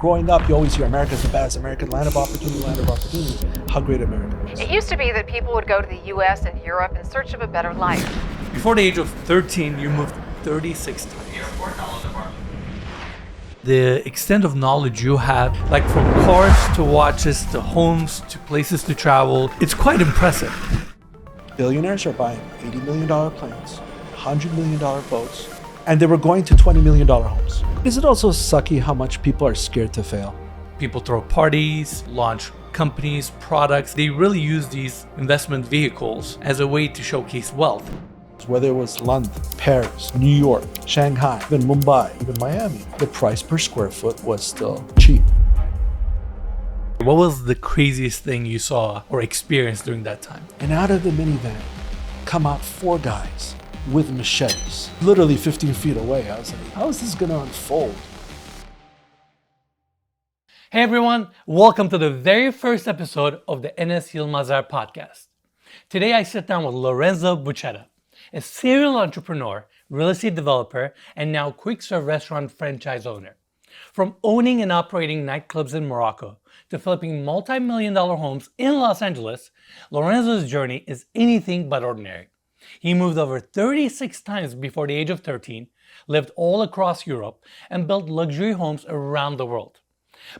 Growing up, you always hear America's the best, American land of opportunity, land of opportunity. How great America is. It used to be that people would go to the US and Europe in search of a better life. Before the age of 13, you moved 36 times. The extent of knowledge you have, like from cars to watches to homes to places to travel, it's quite impressive. Billionaires are buying $80 million planes, $100 million boats, and they were going to $20 million homes. Is it also sucky how much people are scared to fail? People throw parties, launch companies, products. They really use these investment vehicles as a way to showcase wealth. Whether it was London, Paris, New York, Shanghai, even Mumbai, even Miami, the price per square foot was still cheap. What was the craziest thing you saw or experienced during that time? And out of the minivan come out 4 guys with machetes, literally 15 feet away. I was like, how is this gonna unfold? Hey everyone, welcome to the very first episode of the Enes Yilmazer Podcast. Today I sit down with Lorenzo Boucetta, a serial entrepreneur, real estate developer, and now quick serve restaurant franchise owner. From owning and operating nightclubs in Morocco to flipping multi-million-dollar homes in Los Angeles, Lorenzo's journey is anything but ordinary. He moved over 36 times before the age of 13, lived all across Europe, and built luxury homes around the world.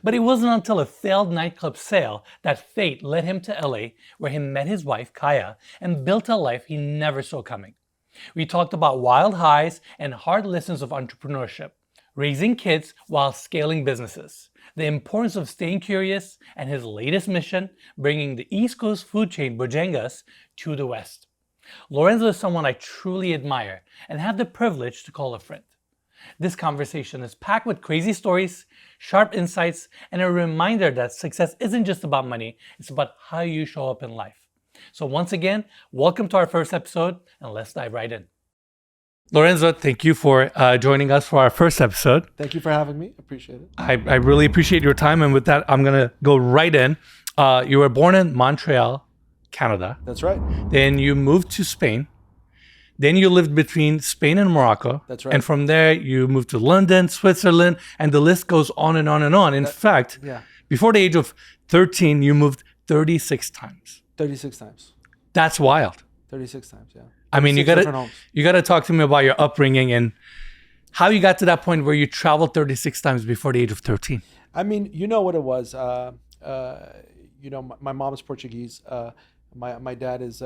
But it wasn't until a failed nightclub sale that fate led him to LA, where he met his wife, Kaya, and built a life he never saw coming. We talked about wild highs and hard lessons of entrepreneurship, raising kids while scaling businesses, the importance of staying curious, and his latest mission, bringing the East Coast food chain Bojangles to the West. Lorenzo is someone I truly admire and have the privilege to call a friend. This conversation is packed with crazy stories, sharp insights, and a reminder that success isn't just about money, it's about how you show up in life. So once again, welcome to our first episode, and let's dive right in. Lorenzo, thank you for joining us for our first episode. Thank you for having me. Appreciate it. I really appreciate your time, and with that, I'm going to go right in. You were born in Montreal, Canada. That's right. Then you moved to Spain. Then you lived between Spain and Morocco. That's right. And from there, you moved to London, Switzerland, and the list goes on and on and on. In fact, before the age of 13, you moved 36 times. 36 times. That's wild. 36 times, yeah. I mean, you gotta talk to me about your upbringing and how you got to that point where you traveled 36 times before the age of 13. I mean, you know what it was. My mom is Portuguese. My dad is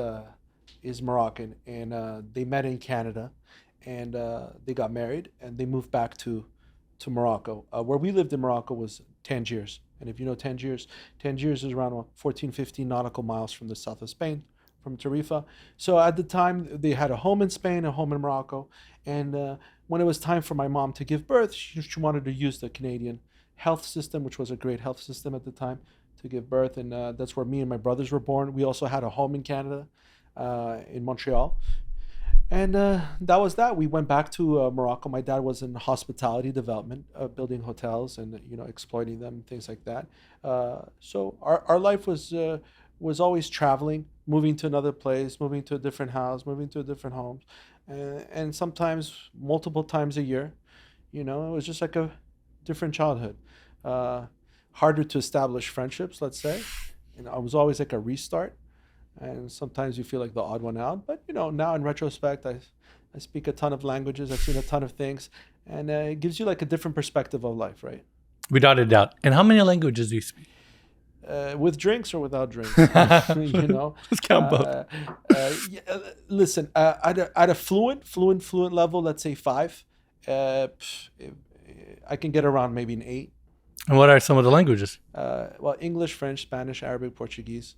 Moroccan, and they met in Canada, and they got married, and they moved back to Morocco. Where we lived in Morocco was Tangiers, and if you know Tangiers is around 14, 15 nautical miles from the south of Spain, from Tarifa. So at the time, they had a home in Spain, a home in Morocco, and when it was time for my mom to give birth, she wanted to use the Canadian health system, which was a great health system at the time, to give birth, and that's where me and my brothers were born. We also had a home in Canada, in Montreal, and that was that. We went back to Morocco. My dad was in hospitality development, building hotels and exploiting them, things like that. So our life was always traveling, moving to another place, moving to a different house, moving to a different home, and sometimes multiple times a year. It was just like a different childhood. Harder to establish friendships, let's say. And I was always like a restart. And sometimes you feel like the odd one out. But, now in retrospect, I speak a ton of languages. I've seen a ton of things. And it gives you like a different perspective of life, right? Without a doubt. And how many languages do you speak? With drinks or without drinks? Let's count both. Listen, at a fluent level, let's say 5. I can get around maybe an 8. And what are some of the languages? Well, English, French, Spanish, Arabic, Portuguese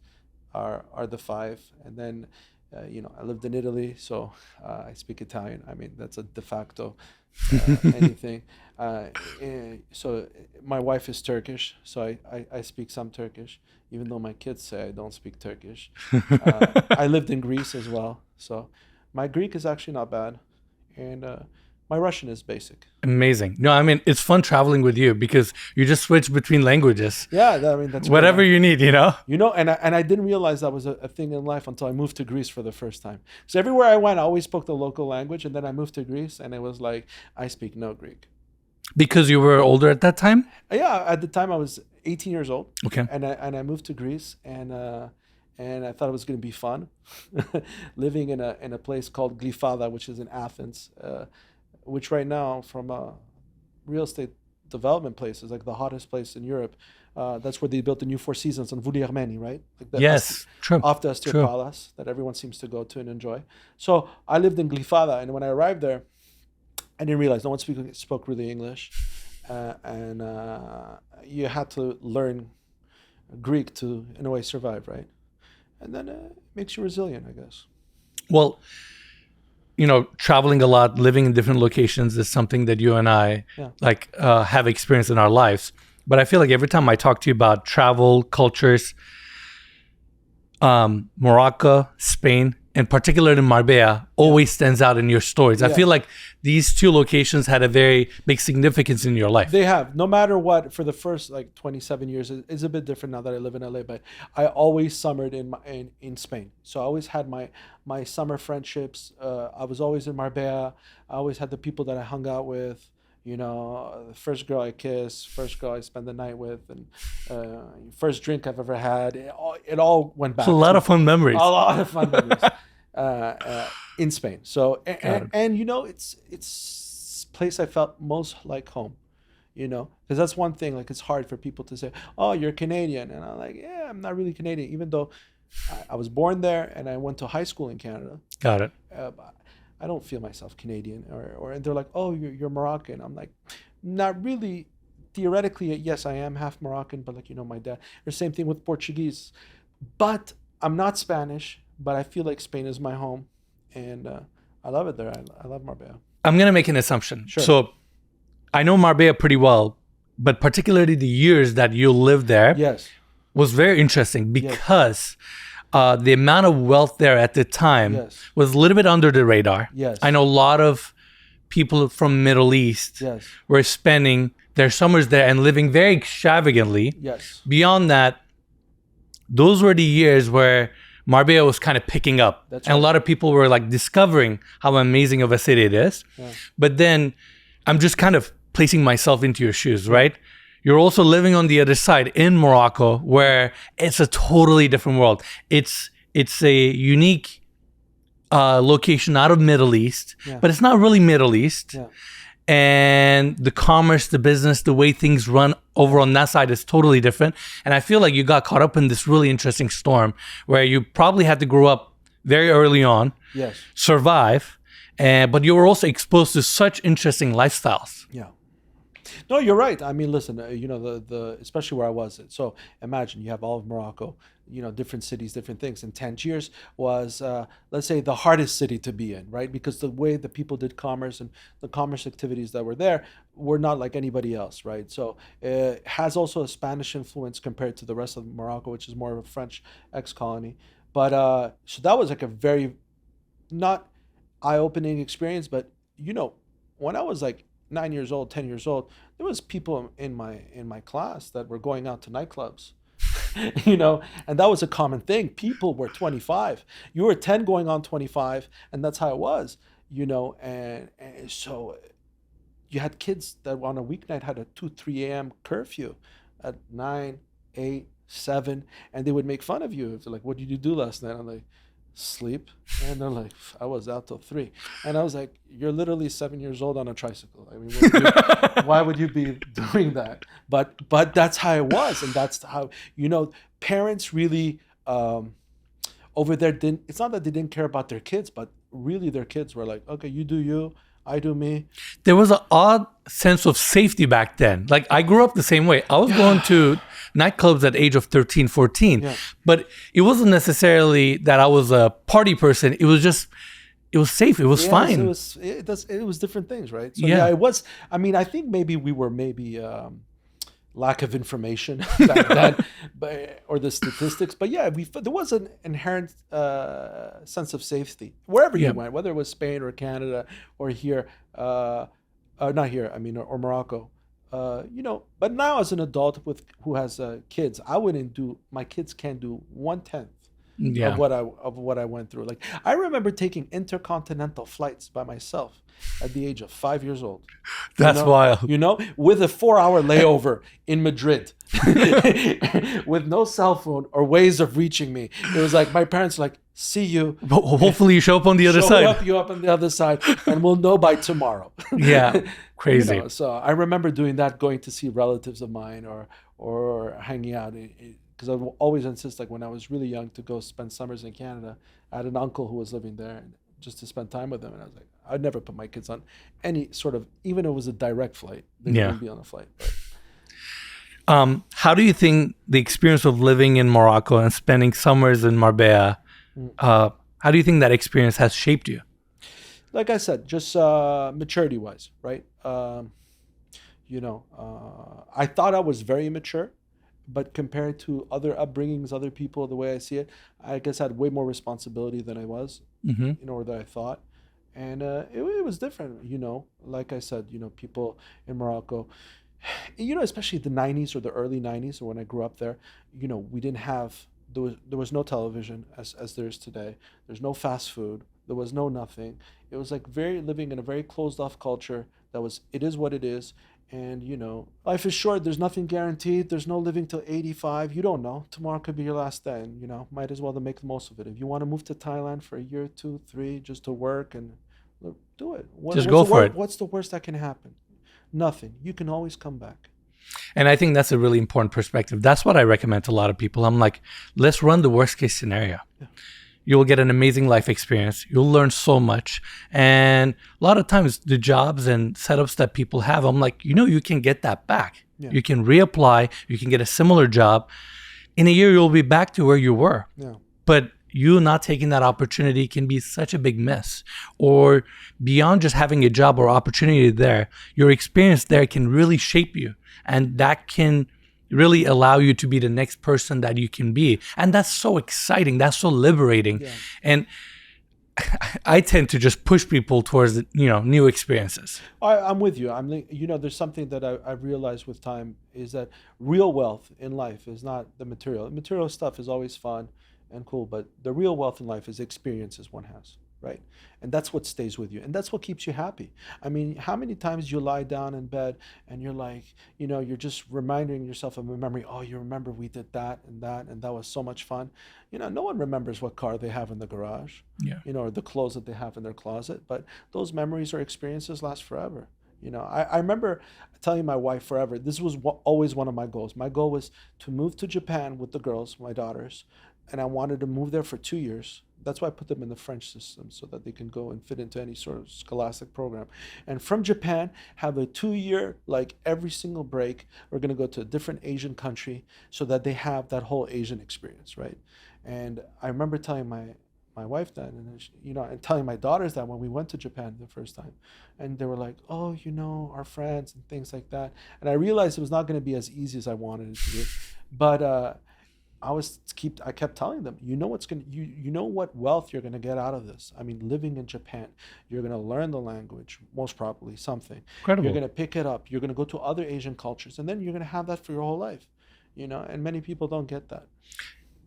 are the 5. And then, I lived in Italy, so I speak Italian. I mean, that's a de facto anything. So my wife is Turkish, so I speak some Turkish, even though my kids say I don't speak Turkish. I lived in Greece as well, so my Greek is actually not bad. And my Russian is basic. Amazing. No, I mean, it's fun traveling with you because you just switch between languages. Yeah, that's whatever you need, and I didn't realize that was a thing in life until I moved to Greece for the first time. So everywhere I went, I always spoke the local language, and then I moved to Greece, and it was like, I speak no Greek. Because you were older at that time? Yeah, at the time I was 18 years old. Okay. And I moved to Greece, and I thought it was going to be fun, living in a place called Glyfada, which is in Athens, which right now from a real estate development place is like the hottest place in Europe. That's where they built the new Four Seasons on Voulier-Armeni, right? Like Yes, true. Off the Astir True. Palace that everyone seems to go to and enjoy. So I lived in Glyfada, and when I arrived there, I didn't realize no one spoke really English, and you had to learn Greek to, in a way, survive, right? And then it makes you resilient, I guess. Well, traveling a lot, living in different locations is something that you and I have experienced in our lives. But I feel like every time I talk to you about travel, cultures, Morocco, Spain, and particularly Marbella, always stands out in your stories. I feel like these two locations had a very big significance in your life. They have. No matter what, for the first 27 years, it's a bit different now that I live in LA, but I always summered in Spain. So I always had my summer friendships. I was always in Marbella. I always had the people that I hung out with. The first girl I kissed, first girl I spent the night with, and first drink I've ever had. It all went back. It's a lot of fun memories. A lot of fun memories in Spain. So and it's place I felt most like home. Because that's one thing. Like, it's hard for people to say, "Oh, you're Canadian," and I'm like, "Yeah, I'm not really Canadian," even though I was born there and I went to high school in Canada. Got it. I don't feel myself Canadian, and they're like, "Oh, you're Moroccan." I'm like, not really. Theoretically, yes, I am half Moroccan, but my dad. The same thing with Portuguese, but I'm not Spanish. But I feel like Spain is my home, and I love it there. I love Marbella. I'm gonna make an assumption. Sure. So I know Marbella pretty well, but particularly the years that you lived there, Yes. was very interesting because. The amount of wealth there at the time was a little bit under the radar. Yes. I know a lot of people from Middle East were spending their summers there and living very extravagantly. Yes. Beyond that, those were the years where Marbella was kind of picking up. That's and a right. lot of people were discovering how amazing of a city it is. Yeah. But then I'm just kind of placing myself into your shoes, right? You're also living on the other side in Morocco, where it's a totally different world. It's a unique location out of Middle East, but it's not really Middle East. Yeah. And the commerce, the business, the way things run over on that side is totally different. And I feel like you got caught up in this really interesting storm where you probably had to grow up very early on, Yes. survive, but you were also exposed to such interesting lifestyles. Yeah. No, you're right. I mean, listen, the especially where I was. So imagine you have all of Morocco, different cities, different things. And Tangiers was, let's say, the hardest city to be in, right? Because the way the people did commerce and the commerce activities that were there were not like anybody else, right? So it has also a Spanish influence compared to the rest of Morocco, which is more of a French ex-colony. But so that was like a very not eye-opening experience. But when I was 9 years old, 10 years old, there was people in my class that were going out to nightclubs, and that was a common thing. People were 25. You were 10 going on 25, and that's how it was, and so you had kids that on a weeknight had a 2-3 a.m. curfew at 9, 8, 7, and they would make fun of you. They're like, "What did you do last night?" I'm like, "Sleep." And they're like, "I was out till 3." And I was like, "You're literally 7 years old on a tricycle. I mean, why would you be doing that?" But that's how it was. And that's how, parents really over there it's not that they didn't care about their kids, but really their kids were like, "Okay, you do you, I do me." There was an odd sense of safety back then. I grew up the same way. I was going to nightclubs at age of 13, 14, but it wasn't necessarily that I was a party person. It was just, it was safe. It was fine. It was different things, right? So it was, I mean, I think maybe we were lack of information back then, or the statistics. But there was an inherent sense of safety wherever you went, whether it was Spain or Canada or here, not here, I mean, or Morocco. But now as an adult who has kids, my kids can't do 1/10 Yeah. of what I went through. Like I remember taking intercontinental flights by myself at the age of 5 years old. That's wild. With a 4-hour layover in Madrid, with no cell phone or ways of reaching me. It was like my parents were like, see you. Hopefully you show up on the other side. You up on the other side, and we'll know by tomorrow. Yeah, crazy. So I remember doing that, going to see relatives of mine or hanging out. Because I would always insist, like when I was really young, to go spend summers in Canada. I had an uncle who was living there, just to spend time with him. And I was like, I'd never put my kids on any sort of, even if it was a direct flight, they wouldn't be on a flight. But. How do you think the experience of living in Morocco and spending summers in Marbella, how do you think that experience has shaped you? Like I said, just maturity-wise, right? I thought I was very mature, but compared to other upbringings, other people, the way I see it, I guess I had way more responsibility than I was, or that I thought. And it was different, like I said, people in Morocco, especially the 90s or the early 90s, or when I grew up there, we didn't have, there was no television as there is today. There's no fast food. There was no nothing. It was like living in a very closed off culture it is what it is. And, life is short. There's nothing guaranteed. There's no living till 85. You don't know. Tomorrow could be your last day. And, might as well to make the most of it. If you want to move to Thailand for a year, 2, 3, just to work, and do it. Just go for it. What's the worst that can happen? Nothing. You can always come back. And I think that's a really important perspective. That's what I recommend to a lot of people. I'm like, let's run the worst case scenario. Yeah. You'll get an amazing life experience. You'll learn so much. And a lot of times the jobs and setups that people have, I'm like, you can get that back. Yeah. You can reapply. You can get a similar job. In a year, you'll be back to where you were. Yeah. But you not taking that opportunity can be such a big miss. Or beyond just having a job or opportunity there, your experience there can really shape you. And that can really allow you to be the next person that you can be. And that's so exciting. That's so liberating. Yeah. And I tend to just push people towards, new experiences. I'm with you. There's something that I've realized with time is that real wealth in life is not the material. The material stuff is always fun and cool, but the real wealth in life is experiences one has, right? And that's what stays with you. And that's what keeps you happy. I mean, how many times you lie down in bed and you're like, you're just reminding yourself of a memory. Oh, you remember we did that, and that was so much fun. No one remembers what car they have in the garage, or the clothes that they have in their closet. But those memories or experiences last forever. I remember telling my wife forever, this was always one of my goals. My goal was to move to Japan with the girls, my daughters, and I wanted to move there for 2 years. That's why I put them in the French system, so that they can go and fit into any sort of scholastic program. And from Japan, have a 2-year, like every single break, we're going to go to a different Asian country so that they have that whole Asian experience, right? And I remember telling my wife that, and and telling my daughters that when we went to Japan the first time. And they were like, oh, our friends and things like that. And I realized it was not going to be as easy as I wanted it to be. But I kept telling them, what wealth you're going to get out of this. I mean, living in Japan, you're going to learn the language, most probably something. Incredible. You're going to pick it up. You're going to go to other Asian cultures, and then you're going to have that for your whole life. And many people don't get that.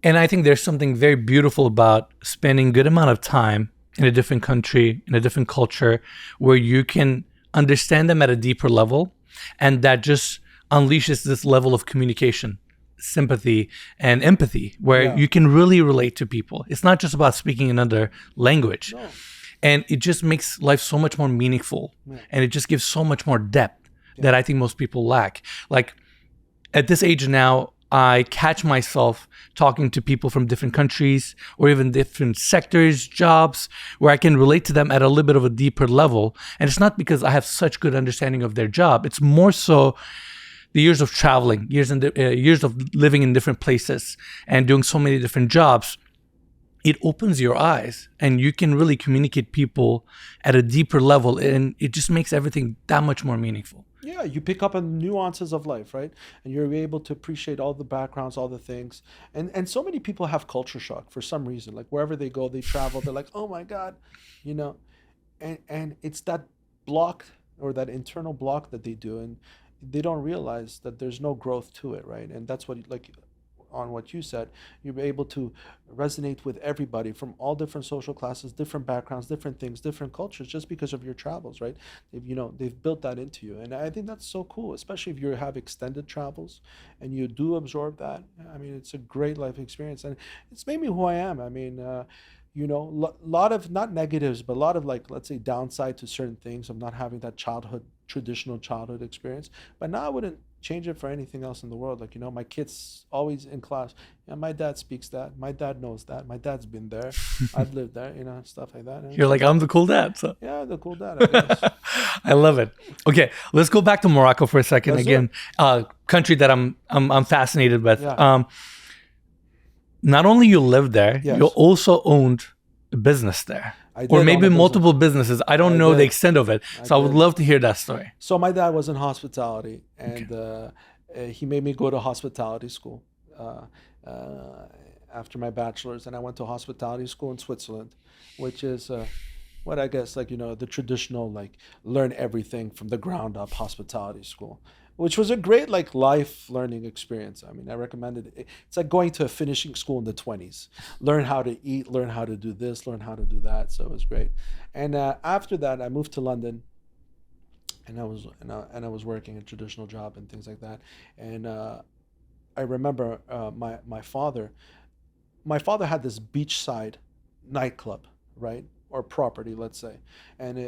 And I think there's something very beautiful about spending a good amount of time in a different country, in a different culture, where you can understand them at a deeper level, and that just unleashes this level of communication, sympathy, and empathy, where you can really relate to people. It's not just about speaking another language. No. And it just makes life so much more meaningful. Yeah. And it just gives so much more depth that I think most people lack. Like at this age now, I catch myself talking to people from different countries or even different sectors, jobs, where I can relate to them at a little bit of a deeper level. And it's not because I have such good understanding of their job. It's more so the years of traveling, years of living in different places and doing so many different jobs. It opens your eyes and you can really communicate people at a deeper level, and it just makes everything that much more meaningful. Yeah, you pick up on nuances of life, right? And you're able to appreciate all the backgrounds, all the things. And so many people have culture shock for some reason. Like wherever they go, they travel, they're like, oh my God, and it's that block or that internal block that they do. And they don't realize that there's no growth to it, right? And that's what, like on what you said, you're able to resonate with everybody from all different social classes, different backgrounds, different things, different cultures, just because of your travels, right? They've built that into you, and I think that's so cool, especially if you have extended travels and you do absorb that. I mean, it's a great life experience, and it's made me who I am. I mean, lot of not negatives, but a lot of, like, let's say, downside to certain things of not having that traditional childhood experience. But now I wouldn't change it for anything else in the world. Like, my kids always in class, yeah, my dad speaks that, my dad knows that, my dad's been there, I've lived there, stuff like that. And You're like, I'm the cool dad. So. Yeah, the cool dad, I guess. I love it. Okay, let's go back to Morocco for a second. Let's Again, country that I'm fascinated with. Yeah. Not only you lived there, Yes. you also owned a business there. I did Or own maybe a business. multiple businesses. I don't know the extent of it. So I would did. love to hear that story. So my dad was in hospitality, and he made me go to hospitality school after my bachelor's, and I went to hospitality school in Switzerland, which is what I guess, like, the traditional, like, learn everything from the ground up hospitality school, which was a great, like, life learning experience. I mean, I recommend it. It's like going to a finishing school in the 20s. Learn how to eat, learn how to do this, learn how to do that. So it was great. And after that, I moved to London, and I was working a traditional job and things like that. And I remember my father had this beachside nightclub, right, or property, let's say, and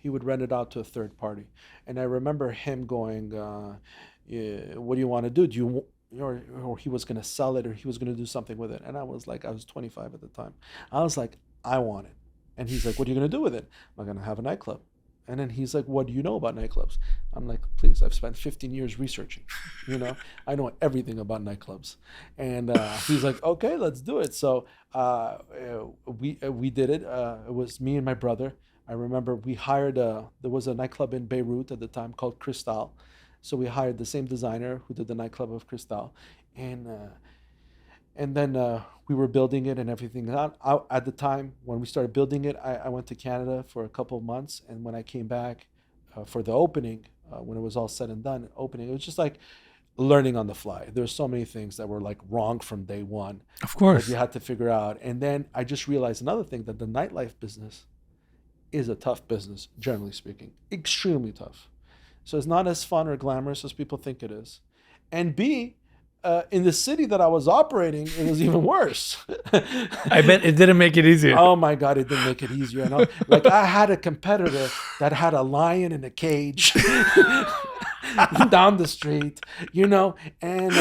he would rent it out to a third party. And I remember him going, "What do you want to do? Or he was going to sell it, or he was going to do something with it." And I was 25 at the time. I was like, "I want it." And he's like, "What are you going to do with it?" "I'm going to have a nightclub." And then he's like, "What do you know about nightclubs?" I'm like, "Please, I've spent 15 years researching. I know everything about nightclubs." And he's like, "Okay, let's do it." So we did it. It was me and my brother. I remember we hired there was a nightclub in Beirut at the time called Cristal. So we hired the same designer who did the nightclub of Cristal. And then we were building it and everything. At the time when we started building it, I went to Canada for a couple of months. And when I came back for the opening, when it was all said and done, it was just like learning on the fly. There's so many things that were, like, wrong from day one. Of course. That you had to figure out. And then I just realized another thing, that the nightlife business is a tough business, generally speaking. Extremely tough. So it's not as fun or glamorous as people think it is. And B, in the city that I was operating, it was even worse. I bet it didn't make it easier. Oh my God, it didn't make it easier. I had a competitor that had a lion in a cage down the street, and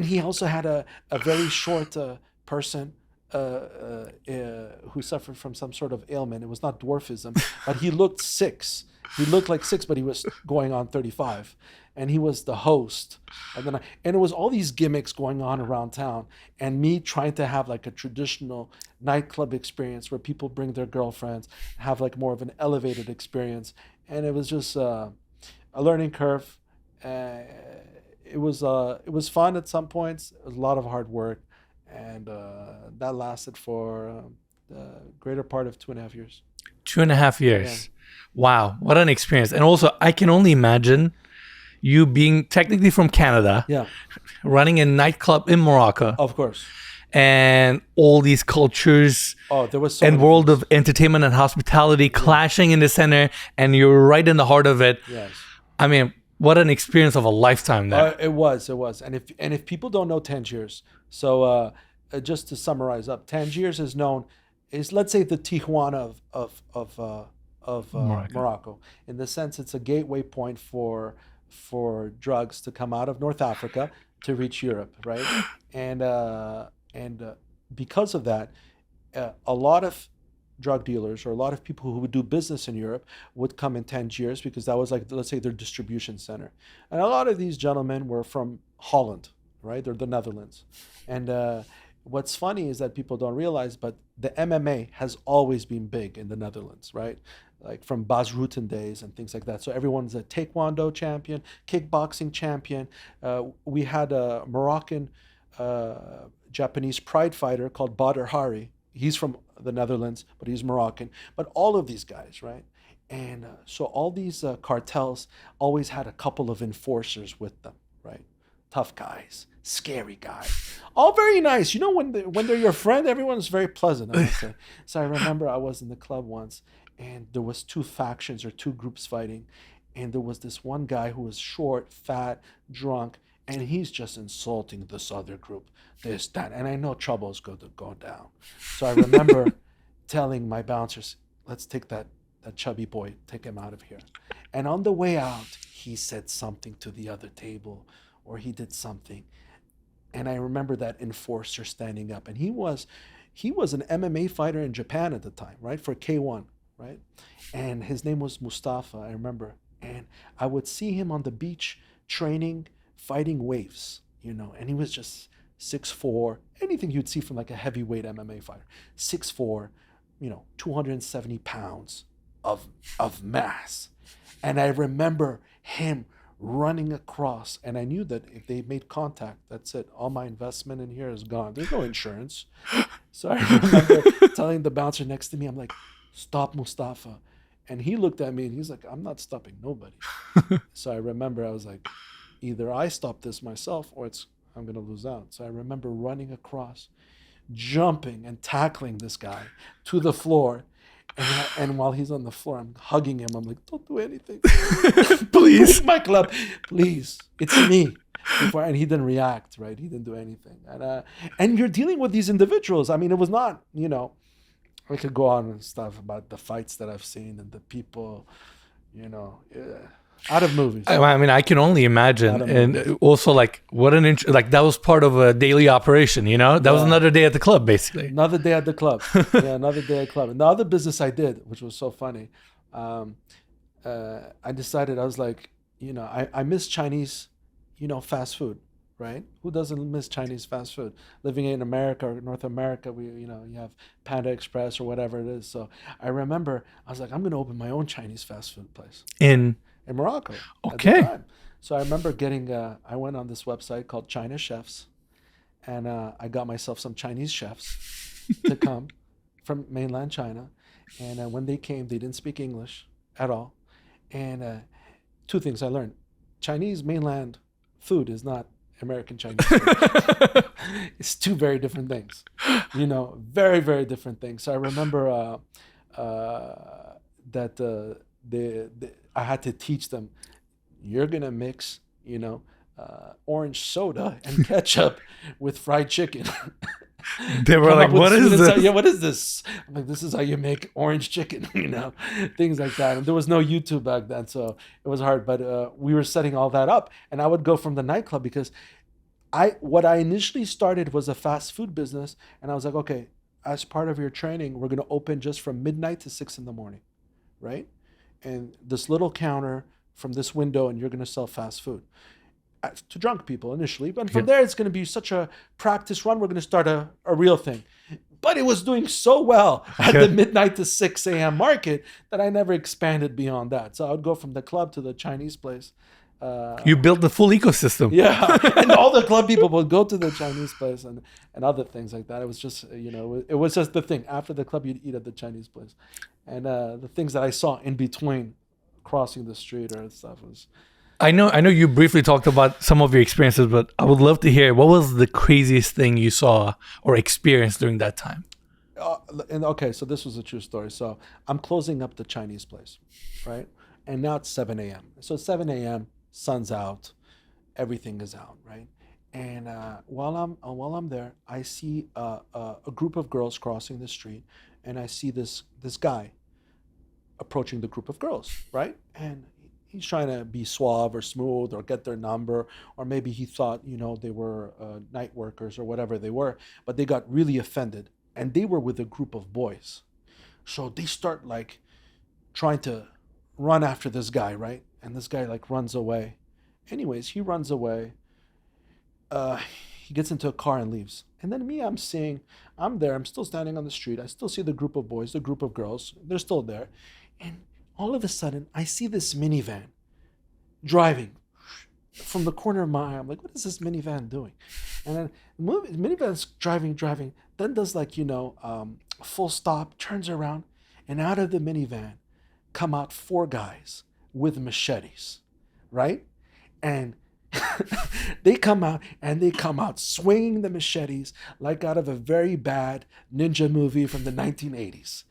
he also had a very short person who suffered from some sort of ailment. It was not dwarfism, but he looked 6. He looked like 6, but he was going on 35. And he was the host. And it was all these gimmicks going on around town, and me trying to have, like, a traditional nightclub experience where people bring their girlfriends, have, like, more of an elevated experience. And it was just a learning curve. It was fun at some points. It was a lot of hard work. And that lasted for the greater part of 2.5 years. 2.5 years. Yeah. Wow, what an experience. And also, I can only imagine you being technically from Canada, running a nightclub in Morocco. Of course. And all these cultures there was so and many world things. of entertainment and hospitality clashing in the center, and you're right in the heart of it. Yes. I mean, what an experience of a lifetime there. It was. And if people don't know Tangiers, so just to summarize up, Tangiers is known, let's say, the Tijuana of Morocco. In the sense, it's a gateway point for drugs to come out of North Africa to reach Europe, right? And because of that, a lot of drug dealers, or a lot of people who would do business in Europe, would come in Tangiers, because that was, like, let's say, their distribution center. And a lot of these gentlemen were from Holland, right, or the Netherlands. And what's funny is that people don't realize, but the MMA has always been big in the Netherlands, right? Like from Bas Rutten days and things like that. So everyone's a taekwondo champion, kickboxing champion. We had a Moroccan Japanese pride fighter called Badr Hari. He's from the Netherlands, but he's Moroccan. But all of these guys, right? And so all these cartels always had a couple of enforcers with them, right? tough guys, scary guys, all very nice. You know, when they're your friend, everyone's very pleasant, I would say. So I remember I was in the club once, and there was two factions or two groups fighting, and there was this one guy who was short, fat, drunk, and he's just insulting this other group, this, that, and I know trouble is going to go down. So I remember telling my bouncers, let's take that chubby boy, take him out of here. And on the way out, he said something to the other table, or he did something. And I remember that enforcer standing up, and he was an MMA fighter in Japan at the time, right? For K1, right? And his name was Mustafa, I remember. And I would see him on the beach training, fighting waves, you know, and he was just 6'4", anything you'd see from like a heavyweight MMA fighter, 6'4", you know, 270 pounds of mass. And I remember him running across, and I knew that if they made contact, that's it. All my investment in here is gone. There's no insurance. So I remember telling the bouncer next to me, I'm like, stop Mustafa. And he looked at me and he's like, I'm not stopping nobody. So I remember I was like, either I stop this myself or I'm going to lose out. So I remember running across, jumping and tackling this guy to the floor. And while he's on the floor, I'm hugging him. I'm like, don't do anything. Please, my club. Please, it's me. And he didn't react, right? He didn't do anything. And you're dealing with these individuals. I mean, it was not, you know, I could go on and stuff about the fights that I've seen and the people, you know, out of movies. I mean, I can only imagine. And also, like, like that was part of a daily operation, you know? That was another day at the club, basically. Another day at the club. Yeah, another day at the club. And the other business I did, which was so funny, I decided, I was like, you know, I miss Chinese, you know, fast food, right? Who doesn't miss Chinese fast food? Living in America or North America, you have Panda Express or whatever it is. So I remember, I was like, I'm going to open my own Chinese fast food place. In Morocco. Okay. At the time. So I remember I went on this website called China Chefs, and I got myself some Chinese chefs to come from mainland China. And when they came, they didn't speak English at all. And two things I learned. Chinese mainland food is not American Chinese food. It's two very different things, you know, very, very different things. So I remember that I had to teach them, you're going to mix, you know, orange soda and ketchup with fried chicken. They were like, what is this? Yeah, what is this? I'm like, this is how you make orange chicken, you know, things like that. And there was no YouTube back then, so it was hard. But we were setting all that up. And I would go from the nightclub because what I initially started was a fast food business. And I was like, okay, as part of your training, we're going to open just from midnight to 6 a.m, right? And this little counter from this window, and you're going to sell fast food to drunk people initially. But from there, it's going to be such a practice run. We're going to start a real thing. But it was doing so well at the midnight to 6 a.m. market that I never expanded beyond that. So I would go from the club to the Chinese place. You built the full ecosystem. Yeah. And all the club people would go to the Chinese place and other things like that. It was just, you know, it was just the thing. After the club, you'd eat at the Chinese place. And the things that I saw in between crossing the street or stuff was... I know you briefly talked about some of your experiences, but I would love to hear, what was the craziest thing you saw or experienced during that time? Okay, so this was a true story. So I'm closing up the Chinese place, right? And now it's 7 a.m. So 7 a.m., sun's out, everything is out, right? And while I'm there, I see a group of girls crossing the street, and I see this guy approaching the group of girls, right? And he's trying to be suave or smooth or get their number, or maybe he thought, you know, they were night workers or whatever they were, but they got really offended, and they were with a group of boys. So they start like trying to run after this guy, right? And this guy like runs away. Anyways, he runs away. He gets into a car and leaves. And then me, I'm there, I'm still standing on the street. I still see the group of boys, the group of girls, they're still there. And all of a sudden, I see this minivan driving from the corner of my eye. I'm like, what is this minivan doing? And then the minivan's driving, then does like, you know, full stop, turns around, and out of the minivan come out 4 guys with machetes, right? And They come out and they come out swinging the machetes like out of a very bad ninja movie from the 1980s.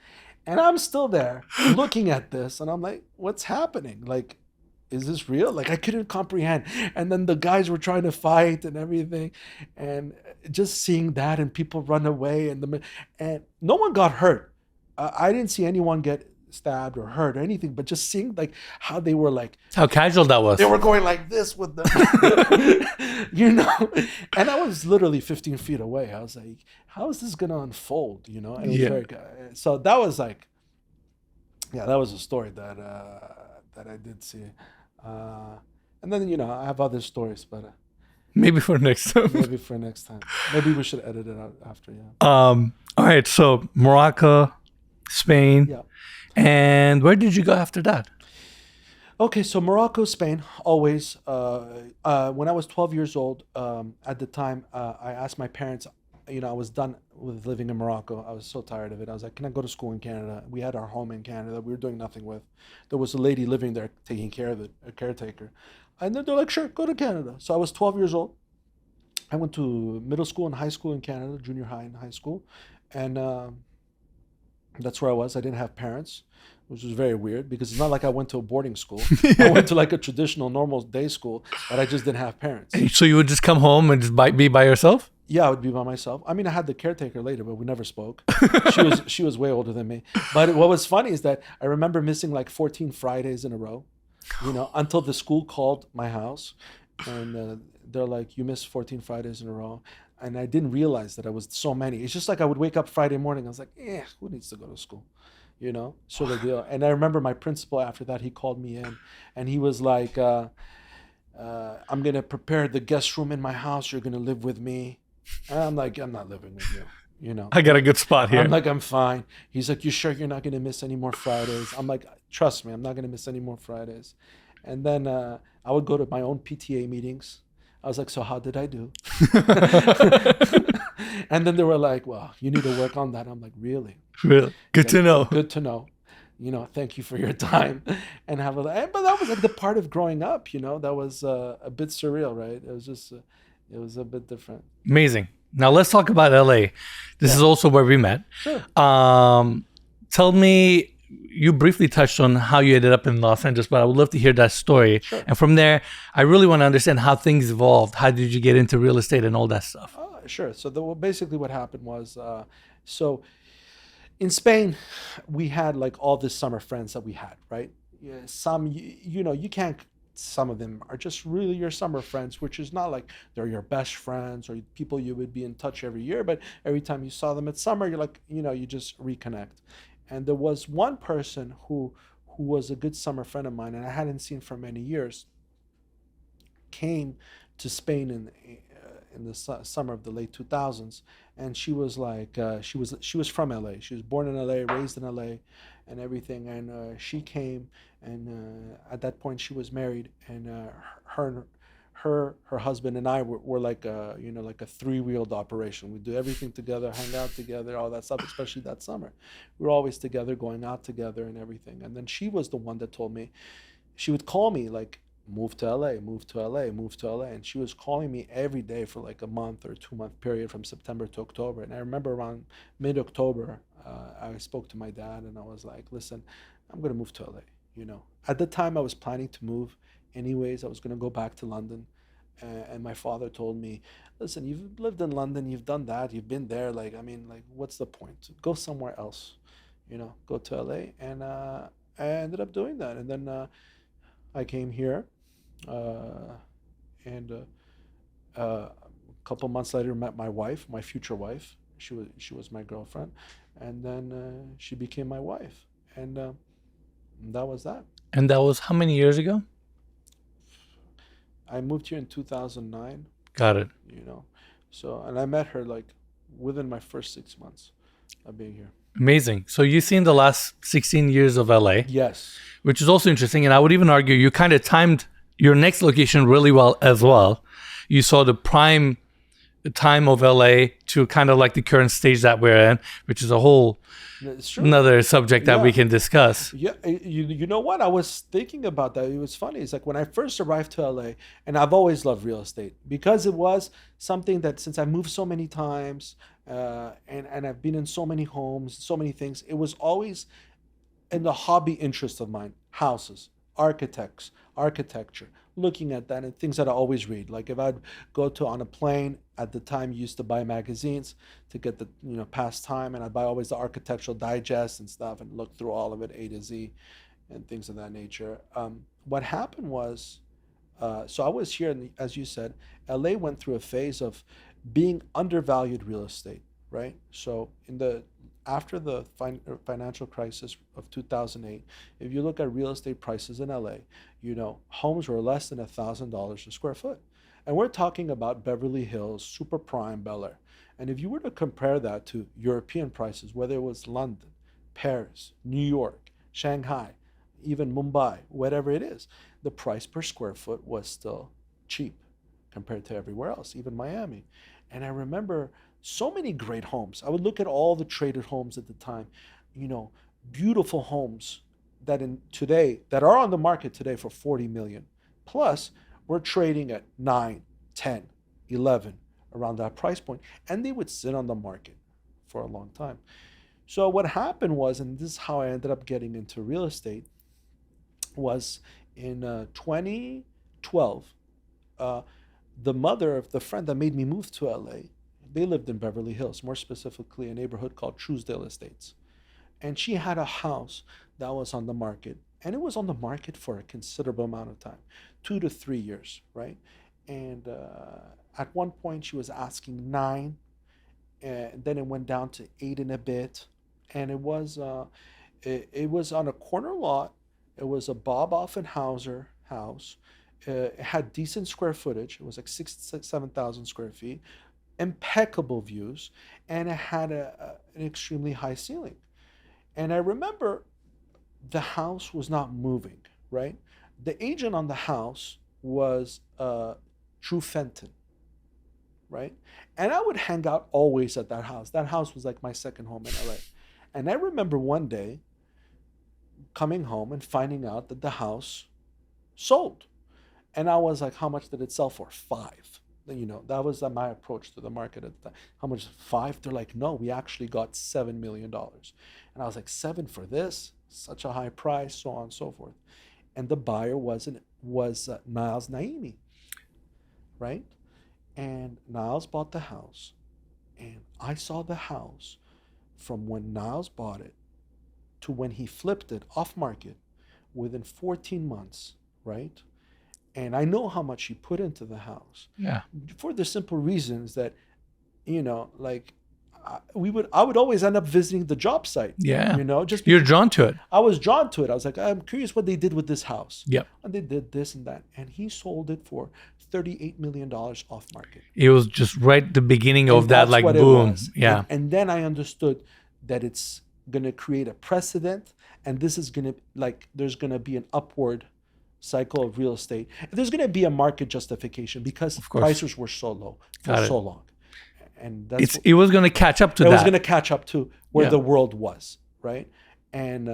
And I'm still there looking at this and I'm like, what's happening? Like, is this real? Like, I couldn't comprehend. And then the guys were trying to fight and everything. And just seeing that and people run away and no one got hurt. I didn't see anyone get stabbed or hurt or anything, but just seeing like how they were like, how casual that was. They were going like this with them, and I was literally 15 feet away. I was like, how is this going to unfold? And it was very good. So that was like, that was a story that I did see. And then, I have other stories, but maybe for next time. Maybe we should edit it out after. All right. So Morocco, Spain. Yeah. And where did you go after that? Okay, so Morocco, Spain, always. When I was 12 years old, at the time, I asked my parents, I was done with living in Morocco. I was so tired of it. I was like, can I go to school in Canada? We had our home in Canada. We were doing nothing with. There was a lady living there taking care of it, a caretaker. And then they're like, sure, go to Canada. So I was 12 years old. I went to middle school and high school in Canada, junior high and high school. And that's where I was. I didn't have parents, which was very weird because it's not like I went to a boarding school. I went to like a traditional normal day school, but I just didn't have parents. So you would just come home and just be by yourself? Yeah, I would be by myself. I mean, I had the caretaker later, but we never spoke. She was way older than me. But what was funny is that I remember missing like 14 Fridays in a row, until the school called my house and they're like, you missed 14 Fridays in a row. And I didn't realize that I was so many. It's just like I would wake up Friday morning. I was like, who needs to go to school? Sort of deal. And I remember my principal after that, he called me in and he was like, I'm going to prepare the guest room in my house. You're going to live with me. And I'm like, I'm not living with you. I got a good spot here. I'm like, I'm fine. He's like, you sure you're not going to miss any more Fridays? I'm like, trust me, I'm not going to miss any more Fridays. And then I would go to my own PTA meetings. I was like, so how did I do? And then they were like, well, you need to work on that. I'm like, really? Really? Good to know. Good to know. Thank you for your time. But that was like the part of growing up, that was a bit surreal, right? It was just, it was a bit different. Amazing. Now let's talk about LA. This is also where we met. Sure. Tell me, you briefly touched on how you ended up in Los Angeles, but I would love to hear that story. Sure. And from there, I really want to understand how things evolved. How did you get into real estate and all that stuff? Sure. So basically what happened was, so in Spain, we had like all the summer friends that we had, right? Yeah, some, you can't, some of them are just really your summer friends, which is not like they're your best friends or people you would be in touch every year, but every time you saw them at summer, you're like, you just reconnect. And there was one person who was a good summer friend of mine and I hadn't seen for many years, came to Spain in the summer of the late 2000s. And she was like, she was from LA. She was born in LA, raised in LA and everything. And she came and at that point she was married and her husband and I were like like a three-wheeled operation. We do everything together, hang out together, all that stuff, especially that summer. We were always together, going out together and everything. And then she was the one that told me, she would call me like, move to LA, move to LA, move to LA. And she was calling me every day for like a month or 2 month period from September to October. And I remember around mid-October, I spoke to my dad and I was like, listen, I'm going to move to LA. At the time I was planning to move anyways. I was going to go back to London. And my father told me, listen, you've lived in London, you've done that, you've been there. Like, I mean, like, what's the point? Go somewhere else, go to LA. And I ended up doing that. And then I came here. And a couple months later, met my wife, my future wife. She was my girlfriend. And then she became my wife. And that was that. And that was how many years ago? I moved here in 2009. Got it. So, and I met her like within my first 6 months of being here. Amazing. So you've seen the last 16 years of LA. Yes. Which is also interesting. And I would even argue you kind of timed your next location really well as well. You saw the prime time of LA to kind of like the current stage that we're in, which is a whole It's true. another subject that we Yeah. can discuss. Yeah, you know what? I was thinking about that. It was funny. It's like when I first arrived to LA, and I've always loved real estate because it was something that since I moved so many times, and I've been in so many homes, so many things, it was always in the hobby interest of mine: houses, architecture, looking at that and things that I always read. Like if I'd go to on a plane at the time, used to buy magazines to get the past time, and I'd buy always the Architectural Digest and stuff and look through all of it A to Z and things of that nature. What happened was, so I was here, and as you said, LA went through a phase of being undervalued real estate, right? So after the financial crisis of 2008, if you look at real estate prices in LA, homes were less than $1,000 a square foot. And we're talking about Beverly Hills, super prime, Bel Air. And if you were to compare that to European prices, whether it was London, Paris, New York, Shanghai, even Mumbai, whatever it is, the price per square foot was still cheap compared to everywhere else, even Miami. And I remember so many great homes. I would look at all the traded homes at the time, beautiful homes that are on the market today for 40 million. Plus, we're trading at 9, 10, 11, around that price point, and they would sit on the market for a long time. So what happened was, and this is how I ended up getting into real estate, was in 2012, the mother of the friend that made me move to LA, they lived in Beverly Hills, more specifically a neighborhood called Truesdale Estates. And she had a house that was on the market, and it was on the market for a considerable amount of time, 2 to 3 years, right? And at one point she was asking 9, and then it went down to 8 and a bit. And it was on a corner lot. It was a Bob Offenhauser house. It had decent square footage. It was like 7,000 square feet, impeccable views, and it had an extremely high ceiling. And I remember the house was not moving, right? The agent on the house was Drew Fenton, right? And I would hang out always at that house. That house was like my second home in LA. And I remember one day coming home and finding out that the house sold. And I was like, how much did it sell for? 5. That was my approach to the market at the time. How much? 5? They're like, no, we actually got $7 million. And I was like, 7 for this? Such a high price, so on and so forth. And the buyer was Niles Naimi, right? And Niles bought the house. And I saw the house from when Niles bought it to when he flipped it off market within 14 months, right? And I know how much he put into the house. Yeah. For the simple reasons that, I would always end up visiting the job site. Yeah. Just You're drawn to it. I was drawn to it. I was like, I'm curious what they did with this house. Yep. And they did this and that. And he sold it for $38 million off market. It was just right at the beginning of that, like, boom. Yeah. And then I understood that it's going to create a precedent, and this is going to, there's going to be an upward cycle of real estate. There's going to be a market justification because prices were so low for so long. And it was going to catch up to that. It was going to catch up to where the world was, right? And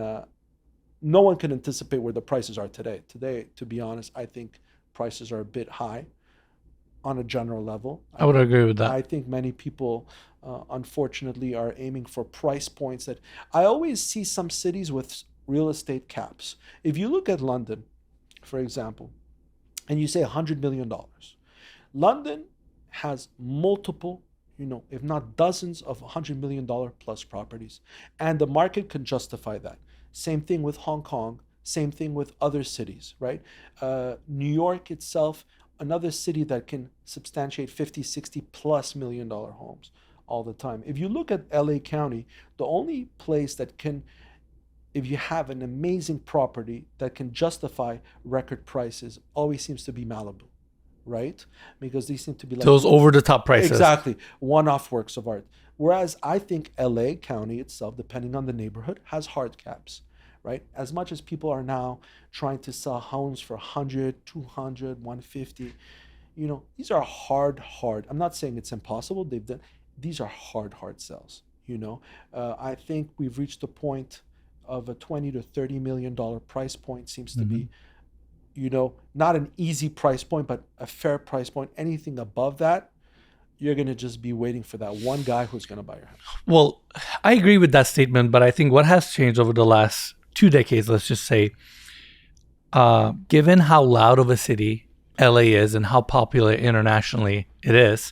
no one can anticipate where the prices are today. Today, to be honest, I think prices are a bit high on a general level. I would agree with that. I think many people, unfortunately, are aiming for price points that I always see some cities with real estate caps. If you look at London, for example, and you say $100 million, London has multiple, if not dozens of $100 million plus properties, and the market can justify that. Same thing with Hong Kong, same thing with other cities, right? New York itself, another city that can substantiate 50, 60 plus $1 million homes all the time. If you look at LA County, the only place that can, if you have an amazing property that can justify record prices, always seems to be Malibu, right? Because these seem to be like those over-the-top prices. Exactly, one-off works of art. Whereas I think LA County itself, depending on the neighborhood, has hard caps, right? As much as people are now trying to sell homes for 100, 200, 150, these are hard. I'm not saying it's impossible. These are hard sells. I think we've reached the point of a $20 to $30 million price point seems to be, not an easy price point, but a fair price point. Anything above that, you're going to just be waiting for that one guy who's going to buy your house. Well, I agree with that statement, but I think what has changed over the last 2 decades, let's just say, given how loud of a city LA is and how popular internationally it is,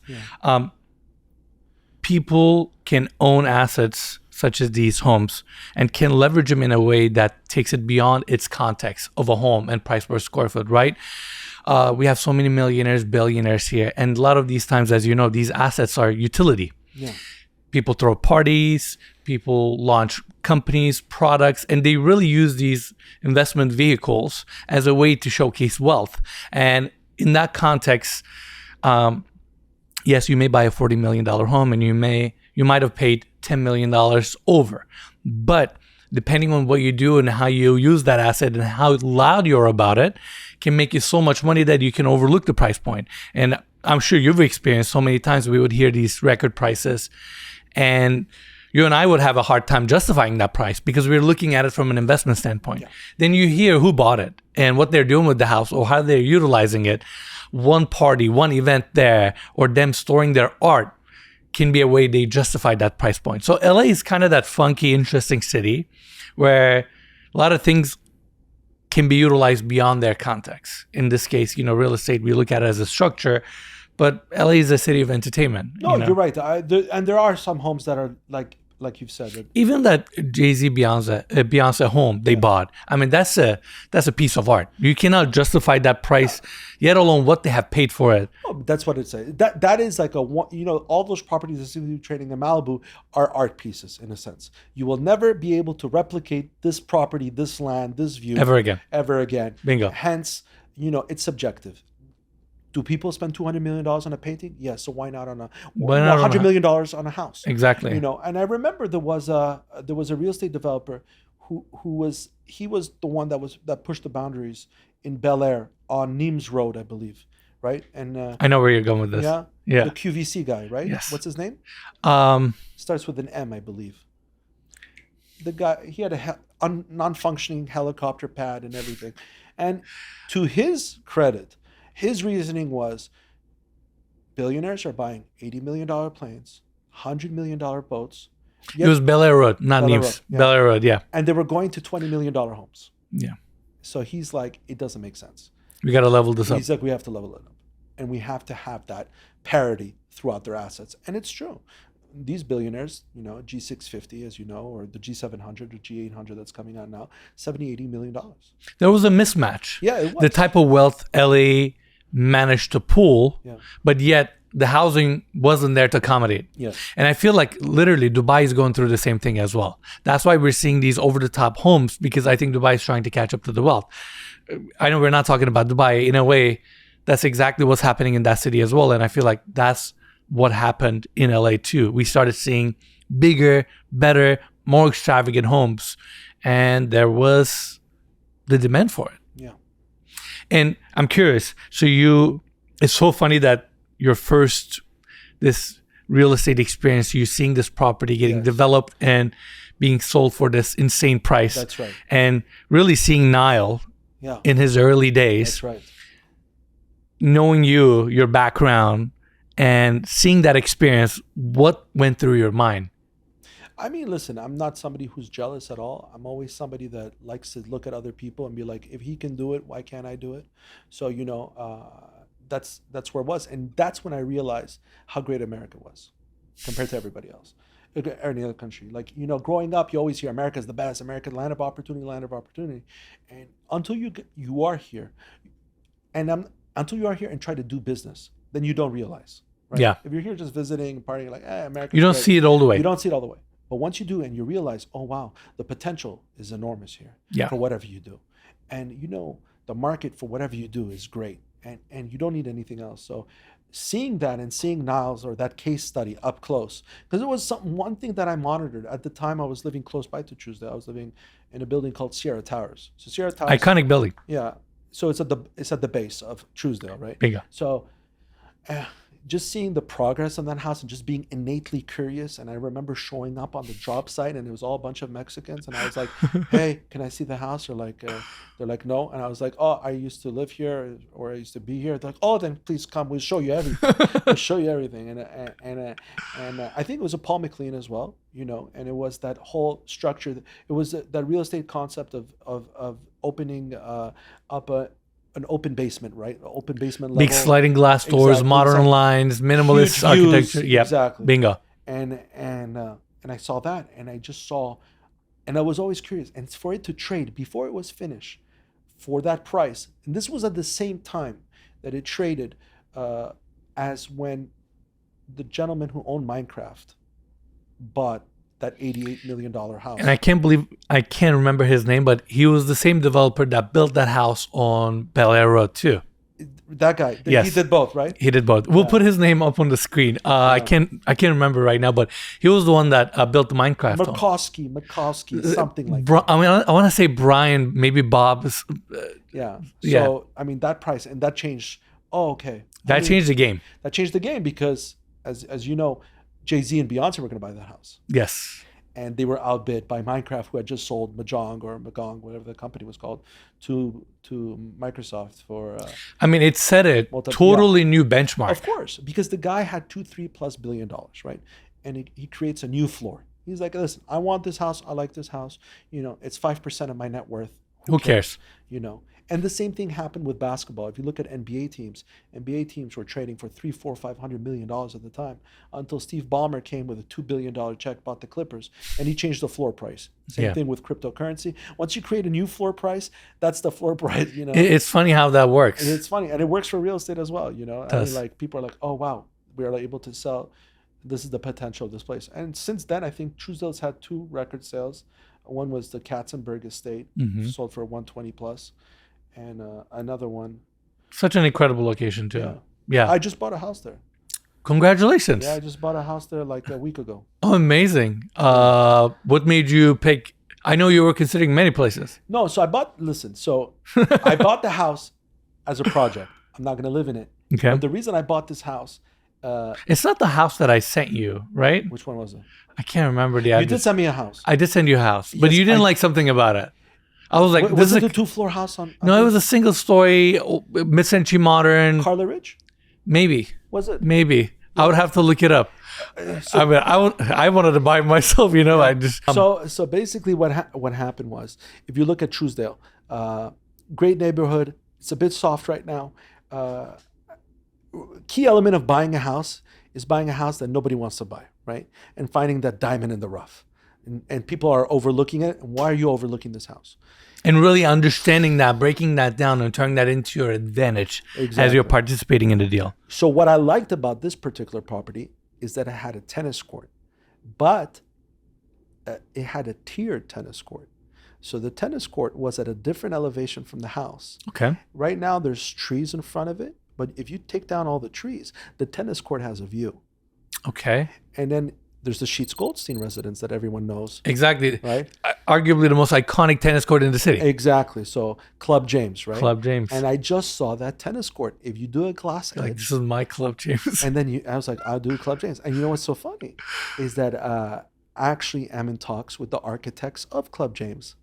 people can own assets such as these homes and can leverage them in a way that takes it beyond its context of a home and price per square foot, right? We have so many millionaires, billionaires here. And a lot of these times, as you know, these assets are utility. Yeah. People throw parties, people launch companies, products, and they really use these investment vehicles as a way to showcase wealth. And in that context, yes, you may buy a $40 million home and you might have paid $10 million over. But depending on what you do and how you use that asset and how loud you're about it, can make you so much money that you can overlook the price point. And I'm sure you've experienced so many times we would hear these record prices and you and I would have a hard time justifying that price because we're looking at it from an investment standpoint. Yeah. Then you hear who bought it and what they're doing with the house or how they're utilizing it. One party, one event there, or them storing their art can be a way they justify that price point. So LA is kind of that funky, interesting city where a lot of things can be utilized beyond their context. In this case, real estate, we look at it as a structure, but LA is a city of entertainment. No, you're right. And there are some homes that are like you've said. Even that Jay-Z Beyonce home they bought. I mean, that's a piece of art. You cannot justify that price, yet alone what they have paid for it. Oh, that's what it says. That is like all those properties that seem to be trading in Malibu are art pieces in a sense. You will never be able to replicate this property, this land, this view ever again. Bingo. Hence, it's subjective. Do people spend $200 million on a painting? Yes. So why not on $100 million on a house? Exactly. And I remember there was a real estate developer who was the one that pushed the boundaries in Bel Air on Nimes Road, I believe, right? And I know where you're going with this. Yeah. The QVC guy, right? Yes. What's his name? Starts with an M, I believe. The guy, he had a non-functioning helicopter pad and everything, and to his credit, his reasoning was billionaires are buying $80 million planes, $100 million boats. It was Bel Air Road, not Nimes. Bel Air Road, yeah. And they were going to $20 million homes. Yeah. So he's like, it doesn't make sense. We got to level this up. He's like, we have to level it up. And we have to have that parity throughout their assets. And it's true. These billionaires, G650, as you know, or the G700 or G800 that's coming out now, $70-80 million. There was a mismatch. Yeah, it was. The type of wealth LA managed to pull, but yet the housing wasn't there to accommodate. Yes. And I feel like literally Dubai is going through the same thing as well. That's why we're seeing these over-the-top homes, because I think Dubai is trying to catch up to the wealth. I know we're not talking about Dubai. In a way, that's exactly what's happening in that city as well. And I feel like that's what happened in LA too. We started seeing bigger, better, more extravagant homes, and there was the demand for it. Yeah. And I'm curious, it's so funny that this real estate experience, you seeing this property getting developed and being sold for this insane price. That's right. And really seeing Niall in his early days. That's right. Knowing your background, and seeing that experience, what went through your mind? I mean, listen, I'm not somebody who's jealous at all. I'm always somebody that likes to look at other people and be like, if he can do it, why can't I do it? So, that's where it was. And that's when I realized how great America was compared to everybody else, or any other country. Like, growing up, you always hear America's the best, America, land of opportunity. And until you are here, until you are here and try to do business, then you don't realize. Right? Yeah. If you're here just visiting, partying, like, America. You don't see it all the way. You don't see it all the way. But once you do and you realize, oh, wow, the potential is enormous here for whatever you do. And, the market for whatever you do is great. And you don't need anything else. So seeing that and seeing Niles or that case study up close, because it was one thing that I monitored. At the time, I was living close by to Truesdale. I was living in a building called Sierra Towers. So Sierra Towers. Iconic building. Yeah. So it's at the base of Truesdale, right? Bingo. So just seeing the progress on that house and just being innately curious. And I remember showing up on the job site and it was all a bunch of Mexicans. And I was like, hey, can I see the house? Or like, they're like, no. And I was like, oh, I used to live here or I used to be here. They're like, oh, then please come. We'll show you everything. We'll show you everything. And I think it was a Paul McLean as well, you know, and it was that whole structure. It was that real estate concept of opening up an open basement, right? Open basement level. Big sliding glass doors, modern lines, minimalist Huge architecture. views, Yep. exactly. Bingo. And I saw that, and I just saw, and I was always curious. And for it to trade before it was finished, for that price, and this was at the same time that it traded, as when the gentleman who owned Minecraft bought that $88 million house. And I can't remember his name, but he was the same developer that built that house on Bel Air Road too. That guy, Yes. he did both, right? He did both. We'll put his name up on the screen. I can't remember right now, but he was the one that built the Minecraft. Mikowski, something like that. I mean, I want to say Brian, maybe Bob. Yeah. Yeah. So I mean that price and that changed. Oh, okay. That changed the game. That changed the game because, as you know, Jay-Z and Beyonce were going to buy that house, Yes. and they were outbid by Minecraft, who had just sold Mahjong, whatever the company was called, to Microsoft for. I mean, it set a totally new benchmark. Of course, because the guy had $2-3+ billion, right? And he creates a new floor. He's like, listen, I want this house. I like this house. You know, it's 5% of my net worth. Who cares? You know, and the same thing happened with basketball. If you look at NBA teams were trading for $300-500 million at the time, until Steve Ballmer came with a $2 billion check, bought the Clippers, and he changed the floor price. Same thing with cryptocurrency. Once you create a new floor price, that's the floor price. You know, It's funny how that works. and it's funny, and it works for real estate as well. You know, I mean, like people are like, oh wow, we are able to sell. This is the potential of this place. And since then, I think Truesdale's had 2 record sales. One was the Katzenberg estate, sold for 120 plus, and another one. Such an incredible location too. Yeah. I just bought a house there. Congratulations. Yeah, I just bought a house there like a week ago. Oh, amazing. What made you pick? I know you were considering many places. No, so I bought the house as a project. I'm not going to live in it. Okay. But the reason I bought this house. It's not the house that I sent you, right? Which one was it? I can't remember the address. You did send me a house. I did send you a house, but Yes, you didn't like something about it. I was like, Was it a 2-floor house on? No, it was a single story, mid-century modern. Carla Ridge? Maybe. Was it? Maybe. I would have to look it up. I mean, I wanted to buy it myself, you know. I just So basically, what happened was, if you look at Truesdale, great neighborhood. It's a bit soft right now. Key element of buying a house is buying a house that nobody wants to buy, right? And finding that diamond in the rough. And people are overlooking it. And why are you overlooking this house? And really understanding that, breaking that down, and turning that into your advantage as Exactly. you're participating in the deal. So what I liked about this particular property is that it had a tennis court, but it had a tiered tennis court. So the tennis court was at a different elevation from the house. Okay. Right now, there's trees in front of it, but if you take down all the trees, the tennis court has a view. Okay. And then there's the Sheets Goldstein residence that everyone knows. Exactly. Right? Arguably the most iconic tennis court in the city. Exactly. So Club James, right? Club James. And I just saw that tennis court. If you do a glass Like, edge, this is my Club James. and then I was like, I'll do Club James. And you know what's so funny is that I actually am in talks with the architects of Club James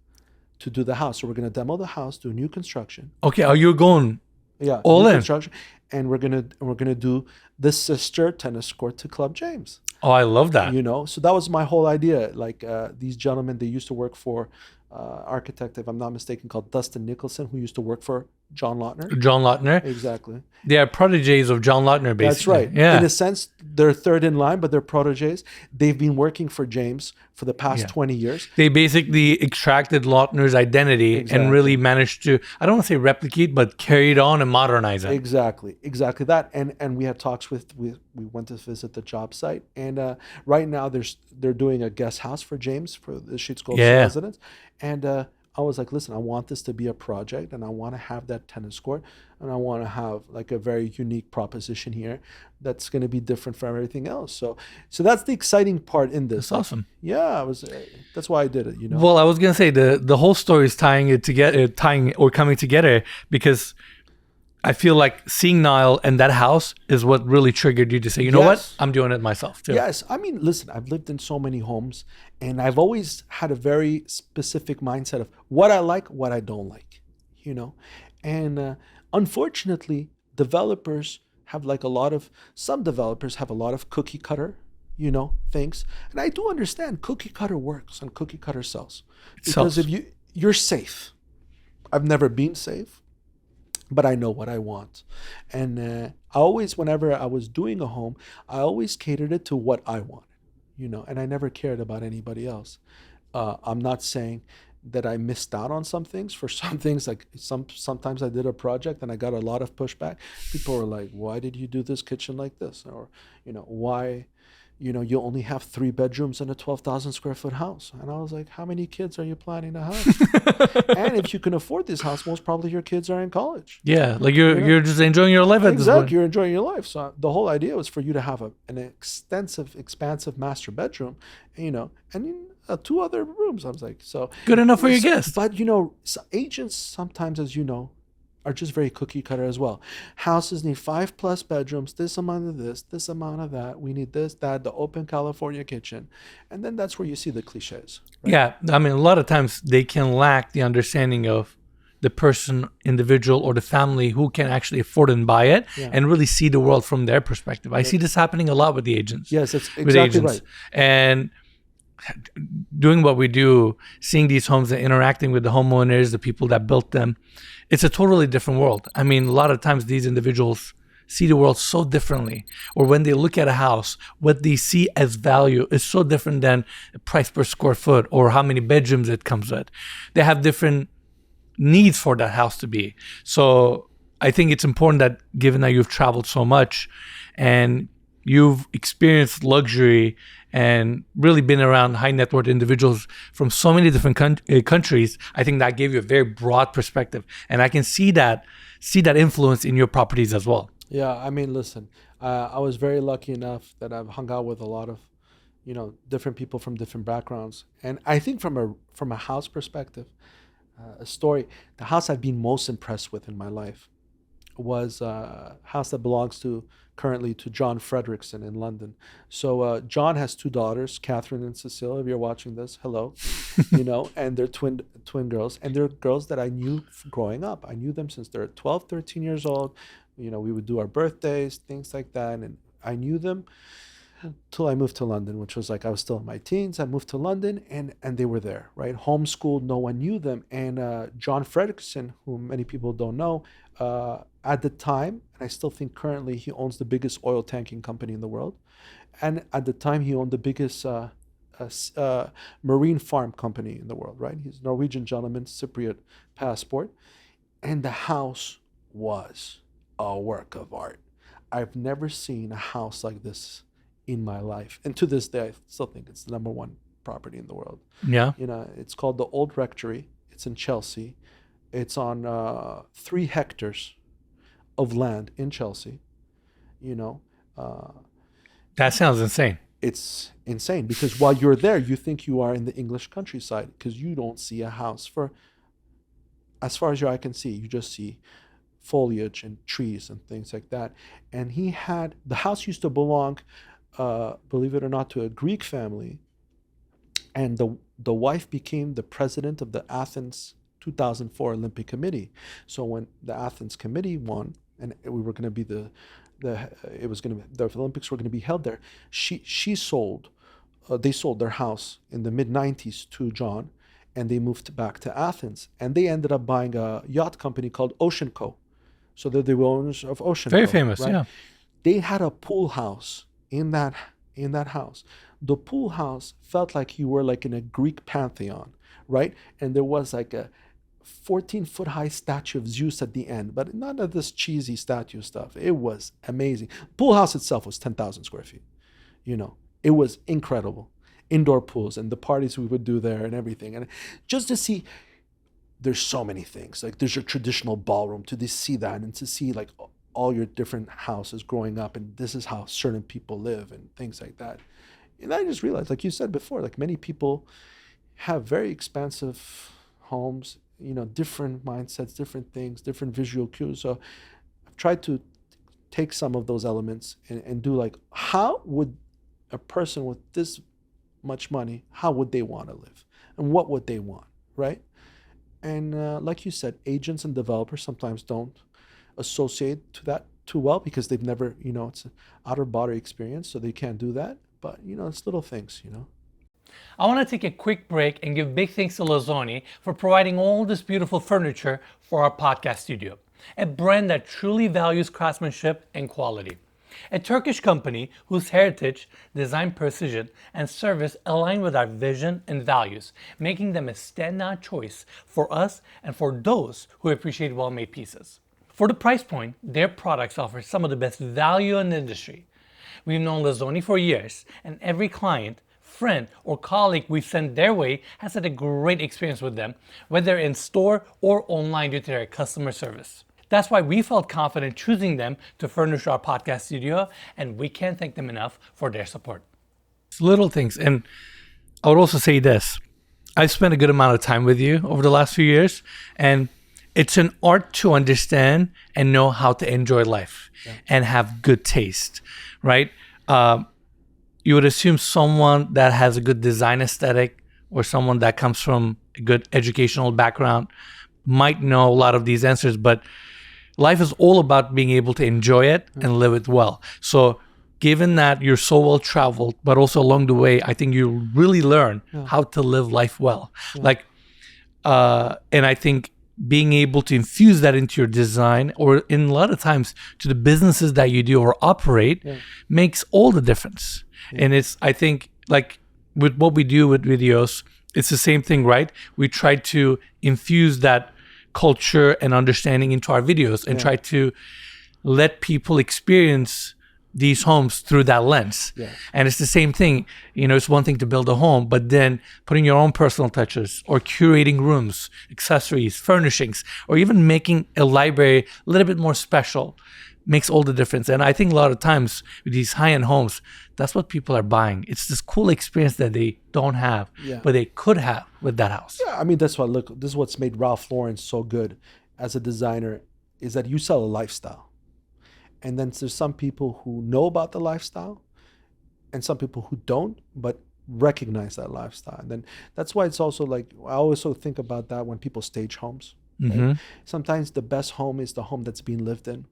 to do the house. So we're going to demo the house, do new construction. Okay, are you going? Yeah, all new in. construction, and we're gonna do the sister tennis court to Club James. Oh, I love that. You know, so that was my whole idea. Like these gentlemen, they used to work for architect, if I'm not mistaken, called Dustin Nicholson, who used to work for John Lautner. John Lautner. Exactly. They are protégés of John Lautner, basically. That's right. Yeah. In a sense, they're third in line, but they're protégés. They've been working for James for the past 20 years. They basically extracted Lautner's identity and really managed to, I don't want to say replicate, but carry it on and modernize it. Exactly that. And we had talks with we went to visit the job site, and right now they're doing a guest house for James for the Sheets Goldstein residence, and I was like, listen, I want this to be a project, and I want to have that tennis court, and I want to have like a very unique proposition here that's going to be different from everything else. So that's the exciting part in this. That's awesome. Yeah, that's why I did it. You know. Well, I was gonna say the whole story is coming together because I feel like seeing Niall and that house is what really triggered you to say, you know what, Yes. I'm doing it myself too. Yes, I mean, listen, I've lived in so many homes, and I've always had a very specific mindset of what I like, what I don't like, you know. And unfortunately, developers have like some developers have a lot of cookie cutter, things. And I do understand cookie cutter works and cookie cutter sells. Because Sells. if you're safe. I've never been safe, but I know what I want. And whenever I was doing a home, I always catered it to what I wanted, and I never cared about anybody else. I'm not saying that I missed out on some things. For some things, like sometimes I did a project and I got a lot of pushback. People were like, why did you do this kitchen like this? Or, why, you only have 3 bedrooms in a 12,000 square foot house. And I was like, how many kids are you planning to have? And if you can afford this house, most probably your kids are in college. Yeah, like you're just enjoying your life at this point. Exactly, you're enjoying your life. So the whole idea was for you to have an expansive master bedroom, and 2 other rooms. I was like, so good enough for your guests. But agents sometimes, as you know, are just very cookie cutter as well. Houses need 5+ bedrooms, this amount of this amount of that. We need this, that, the open California kitchen. And then that's where you see the cliches. Right? Yeah. I mean, a lot of times they can lack the understanding of the person, individual, or the family who can actually afford and buy it and really see the world from their perspective. I see this happening a lot with the agents. Yes, that's exactly right. And doing what we do, seeing these homes and interacting with the homeowners, the people that built them, it's a totally different world. I mean, a lot of times these individuals see the world so differently, or when they look at a house, what they see as value is so different than the price per square foot or how many bedrooms it comes with. They have different needs for that house to be. So I think it's important that, given that you've traveled so much and you've experienced luxury and really been around high net worth individuals from so many different countries, I think that gave you a very broad perspective. And I can see that influence in your properties as well. Yeah, I mean, listen, I was very lucky enough that I've hung out with a lot of, different people from different backgrounds. And I think from a house perspective, the house I've been most impressed with in my life was a house that belongs currently to John Fredrickson in London. So John has 2 daughters, Catherine and Cecilia. If you're watching this, hello. And they're twin girls, and they're girls that I knew growing up. I knew them since they're 12, 13 years old. We would do our birthdays, things like that, and I knew them till I moved to London, which was like I was still in my teens. I moved to London, and they were there, right? Homeschooled, no one knew them. And John Fredrickson, who many people don't know, at the time, and I still think currently, he owns the biggest oil tanking company in the world. And at the time, he owned the biggest marine farm company in the world, right? He's a Norwegian gentleman, Cypriot passport. And the house was a work of art. I've never seen a house like this in my life. And to this day, I still think it's the number 1 property in the world. Yeah. It's called the Old Rectory. It's in Chelsea. It's on 3 hectares of land in Chelsea. That sounds insane. It's insane because while you're there, you think you are in the English countryside because you don't see a house for as far as your eye can see. You just see foliage and trees and things like that. And the house used to belong, believe it or not, to a Greek family. And the wife became the president of the Athens 2004 Olympic Committee. So when the Athens Committee won, and we were going to be the Olympics were going to be held there, they sold their house in the mid-90s to John, and they moved back to Athens, and they ended up buying a yacht company called Ocean Co. So they're the owners of Ocean Very Co, famous, right? yeah. They had a pool house in that house. The pool house felt like you were like in a Greek pantheon, right? And there was like a 14-foot high statue of Zeus at the end, but none of this cheesy statue stuff. It was amazing. Pool house itself was 10,000 square feet. It was incredible. Indoor pools and the parties we would do there and everything. And just to see, there's so many things. Like there's your traditional ballroom, to see that and to see like all your different houses growing up, and this is how certain people live and things like that. And I just realized, like you said before, like many people have very expensive homes, different mindsets, different things, different visual cues. So try to take some of those elements and do like, how would a person with this much money, how would they want to live? And what would they want, right? And like you said, agents and developers sometimes don't associate to that too well because they've never, it's an outer body experience, so they can't do that. But, it's little things, I want to take a quick break and give big thanks to Lazzoni for providing all this beautiful furniture for our podcast studio, a brand that truly values craftsmanship and quality. A Turkish company whose heritage, design precision, and service align with our vision and values, making them a standout choice for us and for those who appreciate well-made pieces. For the price point, their products offer some of the best value in the industry. We've known Lazzoni for years, and every client, friend, or colleague we send their way has had a great experience with them, whether in store or online due to their customer service. That's why we felt confident choosing them to furnish our podcast studio, and we can't thank them enough for their support. It's little things, and I would also say this. I've spent a good amount of time with you over the last few years, and it's an art to understand and know how to enjoy life and have good taste, right? You would assume someone that has a good design aesthetic or someone that comes from a good educational background might know a lot of these answers, but life is all about being able to enjoy it and live it well. So given that you're so well traveled, but also along the way, I think you really learn how to live life well. And I think being able to infuse that into your design, or in a lot of times to the businesses that you do or operate, makes all the difference. And it's, I think, like with what we do with videos, it's the same thing, right? We try to infuse that culture and understanding into our videos and try to let people experience these homes through that lens. And it's the same thing, it's one thing to build a home, but then putting your own personal touches or curating rooms, accessories, furnishings, or even making a library a little bit more special makes all the difference. And I think a lot of times with these high-end homes, that's what people are buying. It's this cool experience that they don't have, but they could have with that house. Yeah, I mean, that's what, look, this is what's made Ralph Lauren so good as a designer, is that you sell a lifestyle. And then there's some people who know about the lifestyle and some people who don't, but recognize that lifestyle. And then that's why it's also like, I always sort of think about that when people stage homes. Right? Sometimes the best home is the home that's being lived in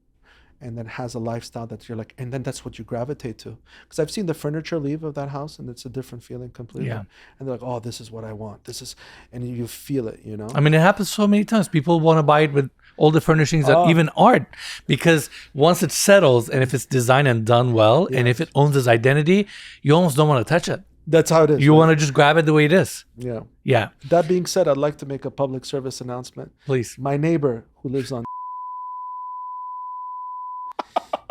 and that has a lifestyle that you're like, and then that's what you gravitate to. Because I've seen the furniture leave of that house and it's a different feeling completely. And they're like, oh, this is what I want. This is, and you feel it, I mean, it happens so many times. People want to buy it with all the furnishings that even art, because once it settles and if it's designed and done well, and if it owns its identity, you almost don't want to touch it. That's how it is. You want to just grab it the way it is. Yeah. That being said, I'd like to make a public service announcement. Please. My neighbor who lives on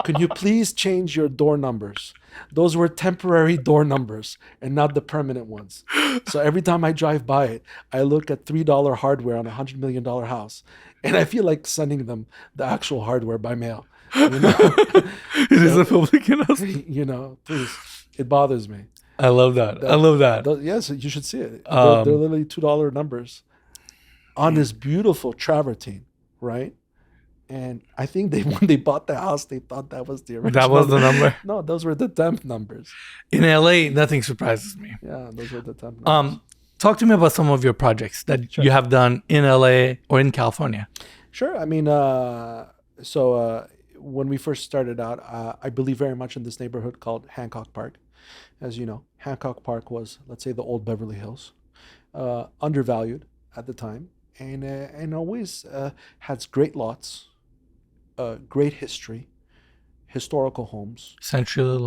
could you please change your door numbers? Those were temporary door numbers and not the permanent ones. So every time I drive by it, I look at $3 hardware on a $100 million house, and I feel like sending them the actual hardware by mail. It is a public announcement. Please. It bothers me. I love that. I love that. Yes, you should see it. They're literally $2 numbers on this beautiful travertine, right? And I think when they bought the house, they thought that was the original. That was the number? No, those were the temp numbers. In LA, nothing surprises me. Yeah, those were the temp numbers. Talk to me about some of your projects that you have done in LA or in California. Sure. I mean, when we first started out, I believe very much in this neighborhood called Hancock Park. As you know, Hancock Park was, let's say, the old Beverly Hills, undervalued at the time, and always has great lots. Great history, historical homes. Essentially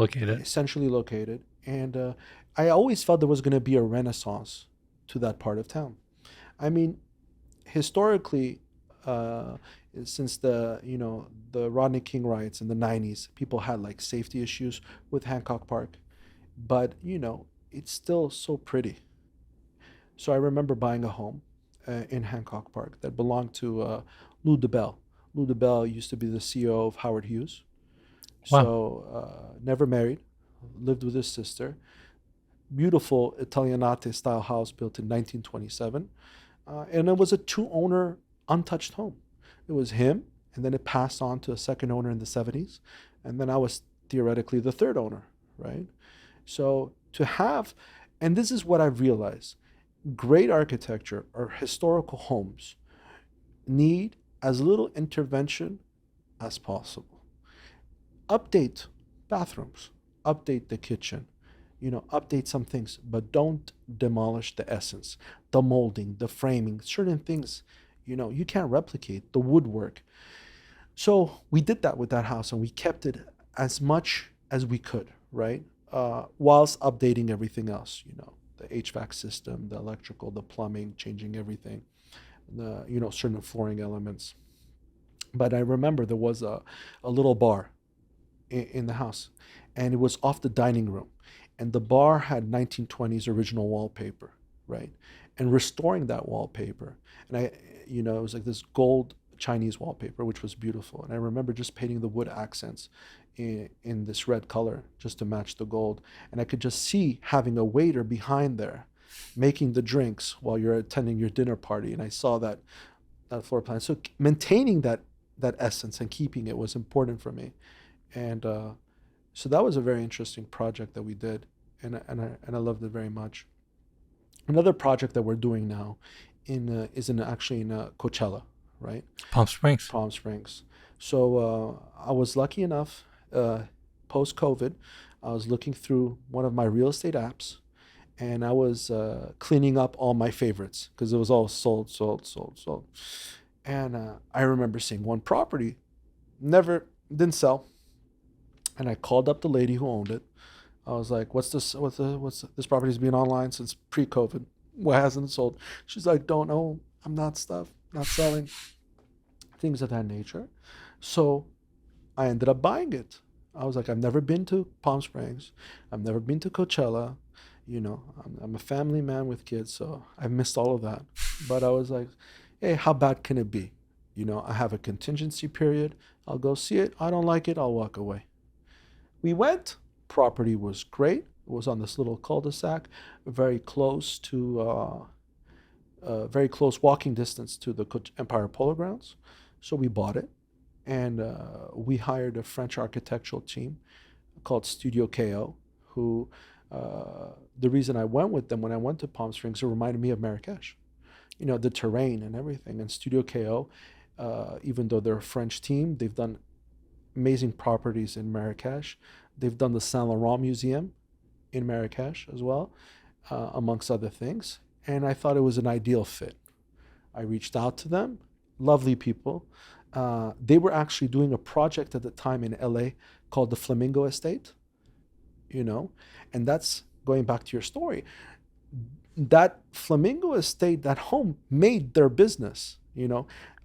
located. And I always felt there was going to be a renaissance to that part of town. I mean, historically, since the Rodney King riots in the 90s, people had like safety issues with Hancock Park. But, it's still so pretty. So I remember buying a home in Hancock Park that belonged to Lou DeBell. Lou DeBell used to be the CEO of Howard Hughes. Wow. So never married, lived with his sister. Beautiful Italianate style house built in 1927. And it was a 2-owner untouched home. It was him and then it passed on to a second owner in the 70s, and then I was theoretically the third owner, right? So to have, and this is what I've realized, great architecture or historical homes need as little intervention as possible. Update bathrooms, update the kitchen, update some things, but don't demolish the essence, the molding, the framing, certain things, you can't replicate, the woodwork. So we did that with that house, and we kept it as much as we could, right? Whilst updating everything else, the HVAC system, the electrical, the plumbing, changing everything, the, certain flooring elements. But I remember there was a little bar in the house, and it was off the dining room. And the bar had 1920s original wallpaper, right? And restoring that wallpaper, and it was like this gold Chinese wallpaper, which was beautiful. And I remember just painting the wood accents in this red color just to match the gold. And I could just see having a waiter behind there making the drinks while you're attending your dinner party. And I saw that floor plan. So maintaining that essence and keeping it was important for me. And so that was a very interesting project that we did, and I loved it very much. Another project that we're doing now is actually in Coachella, right? Palm Springs. Palm Springs. So I was lucky enough, post-COVID, I was looking through one of my real estate apps, and I was cleaning up all my favorites because it was all sold. And I remember seeing one property, didn't sell. And I called up the lady who owned it. I was like, "What's this? This property's been online since pre-COVID. Why hasn't it sold?" She's like, "Don't know. I'm not selling." Things of that nature. So I ended up buying it. I was like, "I've never been to Palm Springs. I've never been to Coachella. I'm a family man with kids, so I missed all of that." But I was like, "Hey, how bad can it be? I have a contingency period. I'll go see it. I don't like it. I'll walk away." We went. Property was great. It was on this little cul-de-sac, very close walking distance to the Empire Polo Grounds. So we bought it, and we hired a French architectural team called Studio KO, who the reason I went with them when I went to Palm Springs, it reminded me of Marrakesh, the terrain and everything. And Studio KO, even though they're a French team, they've done amazing properties in Marrakesh. They've done the Saint Laurent Museum in Marrakesh as well, amongst other things. And I thought it was an ideal fit. I reached out to them, lovely people. They were actually doing a project at the time in LA called the Flamingo Estate, and that's going back to your story. That Flamingo Estate, that home made their business,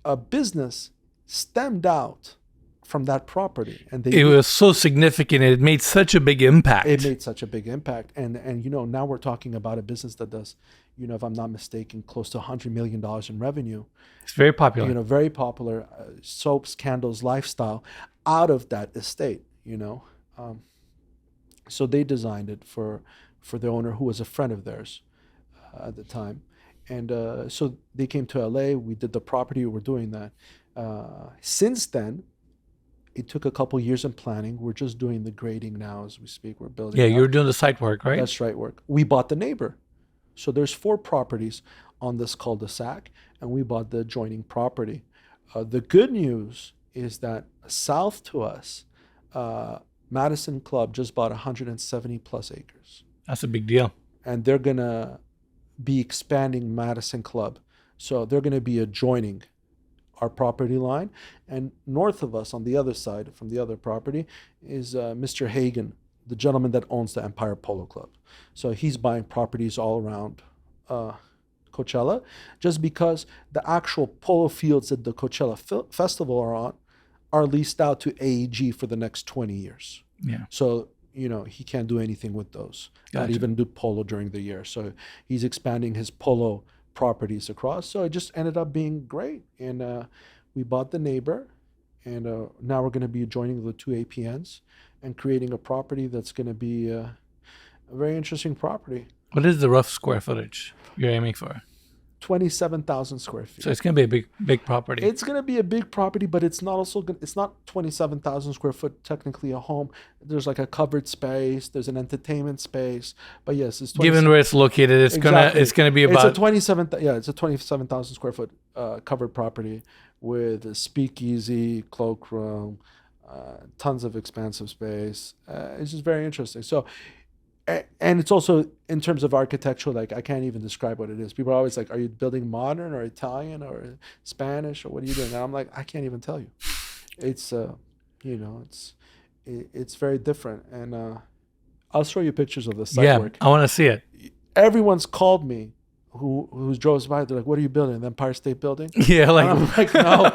a business stemmed out from that property. And it was so significant. It made such a big impact. And now we're talking about a business that does, if I'm not mistaken, close to $100 million in revenue. It's very popular. Very popular, soaps, candles, lifestyle out of that estate, So they designed it for the owner, who was a friend of theirs at the time. And so they came to LA, we did the property, we're doing that. Since then, it took a couple years in planning. We're just doing the grading now as we speak. We're building. Yeah, you're doing the site work, right? That's right, work. We bought the neighbor. So there's 4 properties on this cul-de-sac, and we bought the adjoining property. The good news is that south to us, Madison Club just bought 170 plus acres. That's a big deal. And they're going to be expanding Madison Club. So they're going to be adjoining our property line. And north of us, on the other side, from the other property, is Mr. Hagen, the gentleman that owns the Empire Polo Club. So he's buying properties all around Coachella, just because the actual polo fields that the Coachella Festival are on are leased out to AEG for the next 20 years. Yeah. So, he can't do anything with those, not even do polo during the year. So he's expanding his polo properties across. So it just ended up being great. And we bought the neighbor, and now we're going to be adjoining the 2 APNs and creating a property that's going to be a very interesting property. What is the rough square footage you're aiming for? 27,000 square feet. So it's going to be a big property. It's going to be a big property, but it's not also good. It's not 27,000 square foot, technically a home. There's like a covered space. There's an entertainment space. But yes, it's given where it's located, it's exactly. gonna be about it's a 27,000 square foot covered property with a speakeasy, cloakroom, tons of expansive space. It's just very interesting. So. And it's also, in terms of architecture, like I can't even describe what it is. People are always like, are you building modern or Italian or Spanish or what are you doing? And I'm like, I can't even tell you. It's, it's very different. And I'll show you pictures of the site work. Yeah, I want to see it. Everyone's called me who drove by. They're like, what are you building? The Empire State Building? Yeah, like, and I'm like, no.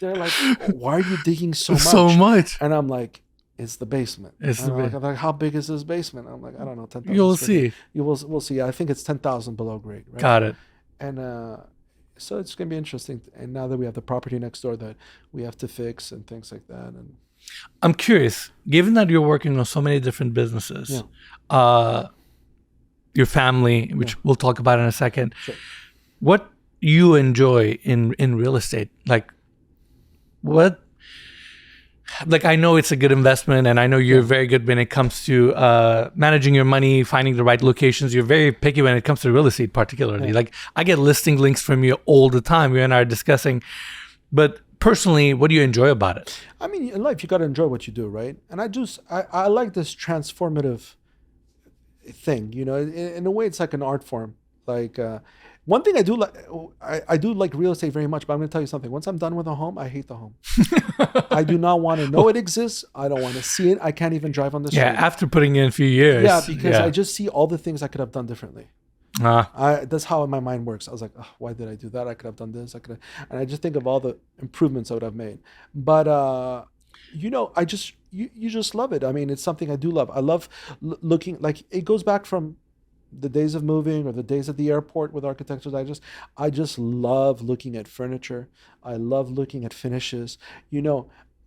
they're like, why are you digging so much? So much. And I'm like, it's the basement. I'm like, how big is this basement? I'm like, I don't know, 10,000. You'll see. We'll see. I think it's 10,000 below grade. Right? Got it. And so it's gonna be interesting. And now that we have the property next door that we have to fix and things like that. And I'm curious, given that you're working on so many different businesses, your family, which we'll talk about in a second, sure. What you enjoy in real estate, like what? Like, I know it's a good investment, and I know you're very good when it comes to managing your money, finding the right locations. You're very picky when it comes to real estate, particularly. Yeah. Like, I get listing links from you all the time. You and I are discussing. But personally, what do you enjoy about it? I mean, in life, you got to enjoy what you do, right? And I like this transformative thing. You know, in a way, it's like an art form. Like, one thing I do like, I do like real estate very much, but I'm going to tell you something. Once I'm done with a home, I hate the home. I do not want to know it exists. I don't want to see it. I can't even drive on the street. Yeah, after putting in a few years. Yeah, because I just see all the things I could have done differently. That's how my mind works. I was like, oh, why did I do that? I could have done this. And I just think of all the improvements I would have made. But, I just, you just love it. I mean, it's something I do love. I love looking, like, it goes back from the days of moving or the days at the airport with Architecture Digest. I just love looking at furniture. I love looking at finishes.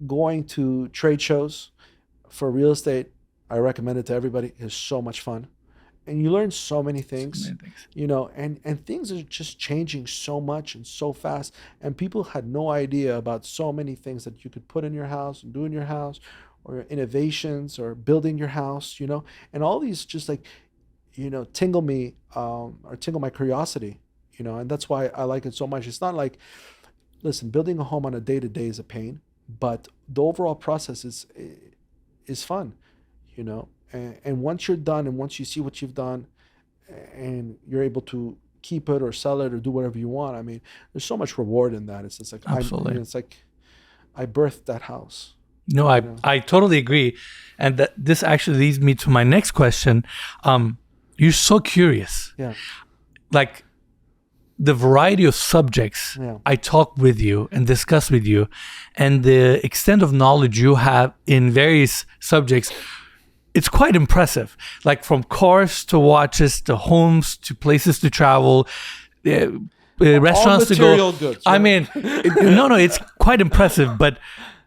Going to trade shows for real estate, I recommend it to everybody. It's so much fun. And you learn so many things, and things are just changing so much and so fast. And people had no idea about so many things that you could put in your house and do in your house, or innovations, or building your house, and all these just like, tingle me, or tingle my curiosity, and that's why I like it so much. It's not like, listen, building a home on a day-to-day is a pain, but the overall process is fun, and once you're done, and once you see what you've done, and you're able to keep it or sell it or do whatever you want, I mean, there's so much reward in that. It's just like, absolutely. It's like I birthed that house. No, I totally agree. And this actually leads me to my next question. You're so curious. Yeah. Like, the variety of subjects I talk with you and discuss with you, and the extent of knowledge you have in various subjects, it's quite impressive. Like, from cars to watches to homes to places to travel, restaurants to go. Goods, right? I mean, it's quite impressive. But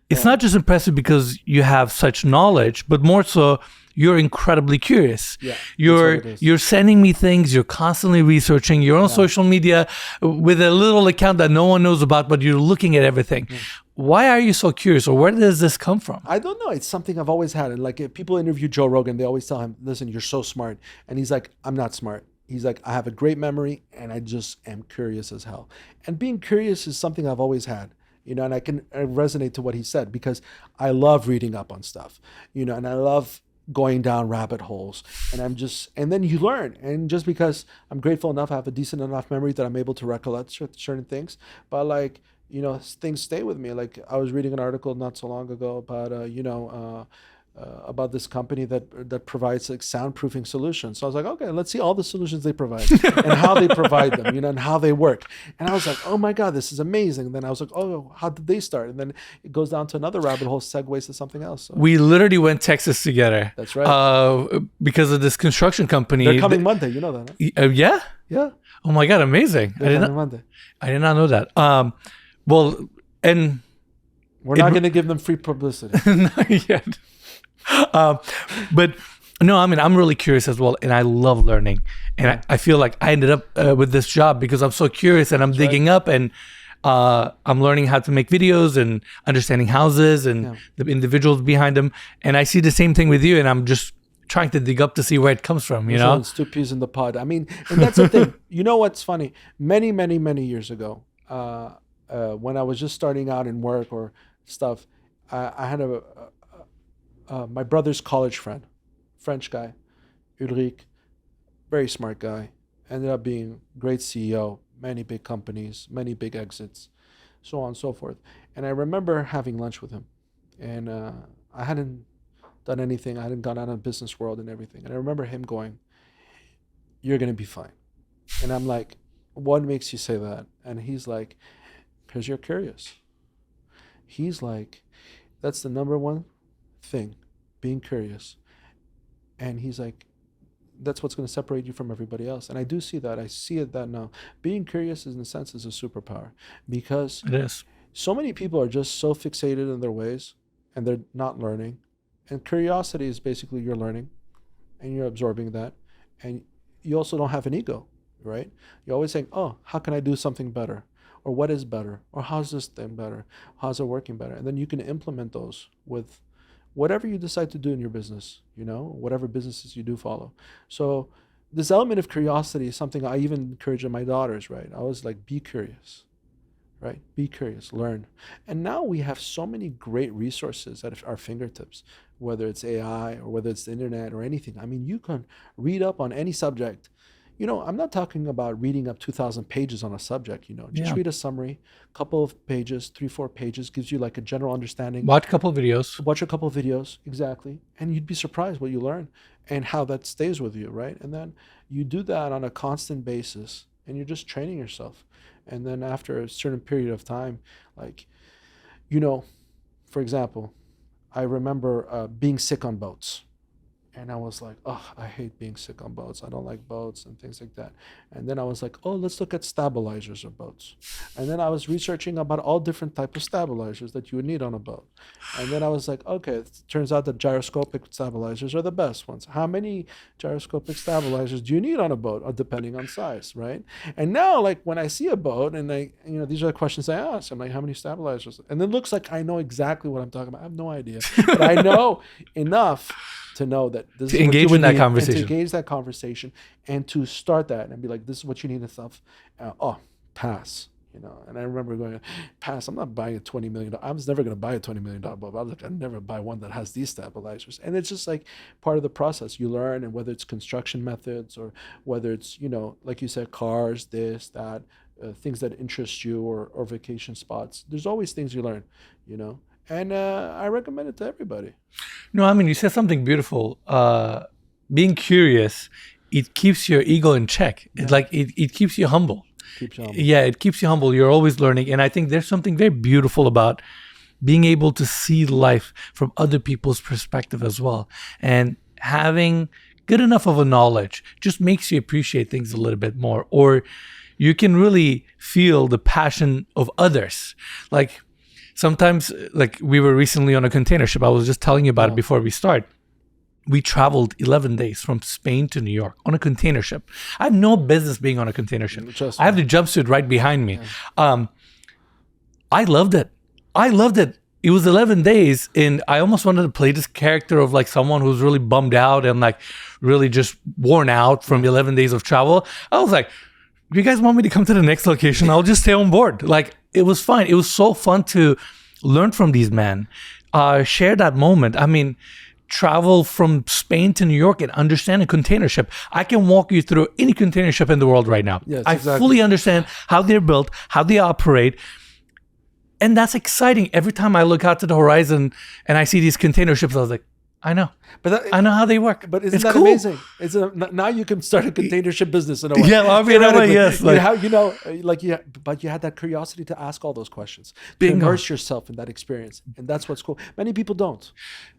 it's not just impressive because you have such knowledge, but more so, you're incredibly curious. Yeah, you're sending me things. You're constantly researching. You're on social media with a little account that no one knows about, but you're looking at everything. Yeah. Why are you so curious, or where does this come from? I don't know. It's something I've always had. And like, if people interview Joe Rogan, they always tell him, listen, you're so smart. And he's like, I'm not smart. He's like, I have a great memory, and I just am curious as hell. And being curious is something I've always had. And I can resonate to what he said, because I love reading up on stuff, and I love going down rabbit holes, and then you learn. And just because I'm grateful enough, I have a decent enough memory that I'm able to recollect certain things, but like, things stay with me. Like, I was reading an article not so long ago about this company that provides like soundproofing solutions. So I was like, okay, let's see all the solutions they provide and how they provide them, and how they work. And I was like, oh my God, this is amazing. And then I was like, oh, how did they start? And then it goes down to another rabbit hole, segues to something else. So. We literally went Texas together. That's right. Because of this construction company. They're coming Monday, you know that, huh? Yeah? Yeah. Oh my God, amazing. They're coming Monday. I did not know that. Well, and we're not going to give them free publicity. Not yet. But No, I mean, I'm really curious as well, and I love learning. And I feel like I ended up with this job because I'm so curious, and I'm digging up, and I'm learning how to make videos and understanding houses and the individuals behind them. And I see the same thing with you, and I'm just trying to dig up to see where it comes from, you know? It's two peas in the pod. I mean, and that's the thing. You know what's funny? Many, many, many years ago, when I was just starting out in work or stuff, I had my brother's college friend, French guy, Ulrich, very smart guy, ended up being great CEO, many big companies, many big exits, so on and so forth. And I remember having lunch with him, and I hadn't done anything. I hadn't gone out of the business world and everything. And I remember him going, "You're going to be fine." And I'm like, "What makes you say that?" And he's like, "Because you're curious." He's like, "That's the number one thing, being curious." And he's like, "That's what's going to separate you from everybody else." And I do see that. I see it that now. Being curious, in a sense, is a superpower, because It is. so many people are just so fixated in their ways, and they're not learning. And curiosity is basically you're learning, and you're absorbing that. And you also don't have an ego, right? You're always saying, "Oh, how can I do something better? Or what is better? Or how's this thing better? How's it working better?" And then you can implement those with whatever you decide to do in your business, you know, whatever businesses you do follow. So this element of curiosity is something I even encourage in my daughters, right? I was like, be curious, right? Be curious, learn. And now we have so many great resources at our fingertips, whether it's AI or whether it's the internet or anything. I mean, you can read up on any subject. You know, I'm not talking about reading up 2,000 pages on a subject, you know. Just read a summary, couple of pages, 3-4 pages, gives you like a general understanding. Watch a couple of videos. Watch a couple of videos, exactly. And you'd be surprised what you learn and how that stays with you, right? And then you do that on a constant basis, and you're just training yourself. And then after a certain period of time, like, you know, for example, I remember being sick on boats. And I was like, "Oh, I hate being sick on boats. I don't like boats," and things like that. And then I was like, "Oh, let's look at stabilizers of boats." And then I was researching about all different types of stabilizers that you would need on a boat. And then I was like, okay, it turns out that gyroscopic stabilizers are the best ones. How many gyroscopic stabilizers do you need on a boat, depending on size, right? And now, like, when I see a boat, and these are the questions I ask. I'm like, how many stabilizers? And it looks like I know exactly what I'm talking about. I have no idea, but I know enough to know that this is engage in that conversation. To engage that conversation and to start that and be like, "This is what you need and stuff." Pass. You know, and I remember going, "Pass. I'm not buying a $20 million. I was never going to buy a $20 million boat. I'd never buy one that has these stabilizers." And it's just like part of the process. You learn, and whether it's construction methods or whether it's, you know, like you said, cars, this, that, things that interest you, or vacation spots. There's always things you learn, you know. And I recommend it to everybody. No, I mean, you said something beautiful. Being curious, it keeps your ego in check. Yeah. It keeps you humble. Yeah, it keeps you humble. You're always learning. And I think there's something very beautiful about being able to see life from other people's perspective as well. And having good enough of a knowledge just makes you appreciate things a little bit more. Or you can really feel the passion of others. Like, sometimes, like, we were recently on a container ship. I was just telling you about it before we start. We traveled 11 days from Spain to New York on a container ship. I have no business being on a container ship. I have the jumpsuit right behind me. Yeah. I loved it. It was 11 days, and I almost wanted to play this character of like someone who's really bummed out and like really just worn out from 11 days of travel. I was like, "You guys want me to come to the next location? I'll just stay on board." Like, it was fine. It was so fun to learn from these men, share that moment. I mean, travel from Spain to New York and understand a container ship. I can walk you through any container ship in the world right now. Yes, I fully understand how they're built, how they operate. And that's exciting. Every time I look out to the horizon and I see these container ships, I was like, I know. I know how they work. But isn't that cool. amazing? Now you can start a container ship business in a way. Yeah, I mean, in a way, yes. But you had that curiosity to ask all those questions, to immerse yourself in that experience, and that's what's cool. Many people don't.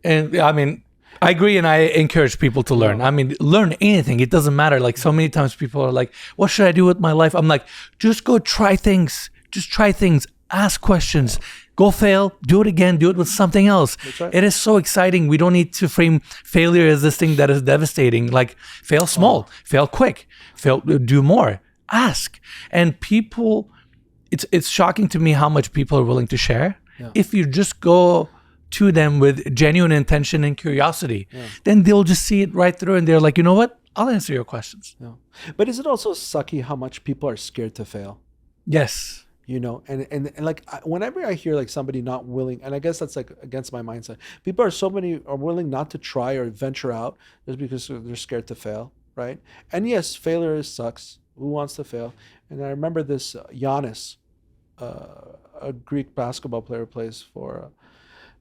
And I mean, I agree, and I encourage people to learn. I mean, learn anything. It doesn't matter. Like, so many times people are like, "What should I do with my life?" I'm like, just go try things. Just try things. Ask questions. Go fail, do it again, do it with something else. That's right. It is so exciting. We don't need to frame failure as this thing that is devastating. Like, fail small, fail quick, do more, ask. And people, it's shocking to me how much people are willing to share. Yeah. If you just go to them with genuine intention and curiosity, then they'll just see it right through and they're like, you know what? I'll answer your questions. Yeah. But is it also sucky how much people are scared to fail? Yes. You know, and like whenever I hear like somebody not willing, and I guess that's like against my mindset, people are willing not to try or venture out just because they're scared to fail, right? And yes, failure sucks. Who wants to fail? And I remember this Giannis, a Greek basketball player, plays for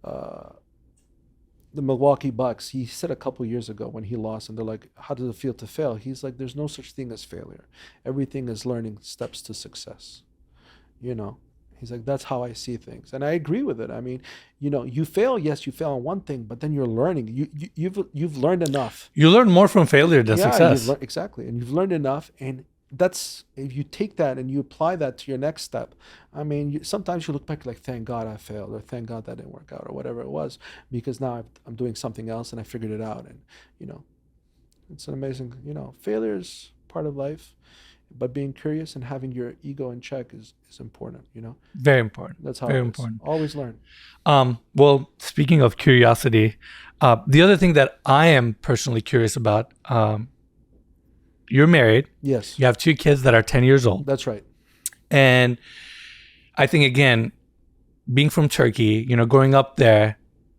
the Milwaukee Bucks. He said a couple years ago when he lost, and they're like, how does it feel to fail? He's like, there's no such thing as failure. Everything is learning steps to success. You know, he's like, that's how I see things. And I agree with it. I mean, you know, you fail, yes, you fail on one thing, but then you're learning. You've learned enough. You learn more from failure than success. Exactly. And you've learned enough. And that's, if you take that and you apply that to your next step, I mean, sometimes you look back like, thank God I failed, or thank God that didn't work out, or whatever it was, because now I'm doing something else and I figured it out. And, you know, it's an amazing, you know, failure is part of life. But being curious and having your ego in check is important, you know? Very important. That's how Very it is. important. Always learn. Well, speaking of curiosity, the other thing that I am personally curious about, you're married. Yes. You have 2 kids that are 10 years old. That's right. And I think, again, being from Turkey, you know, growing up there,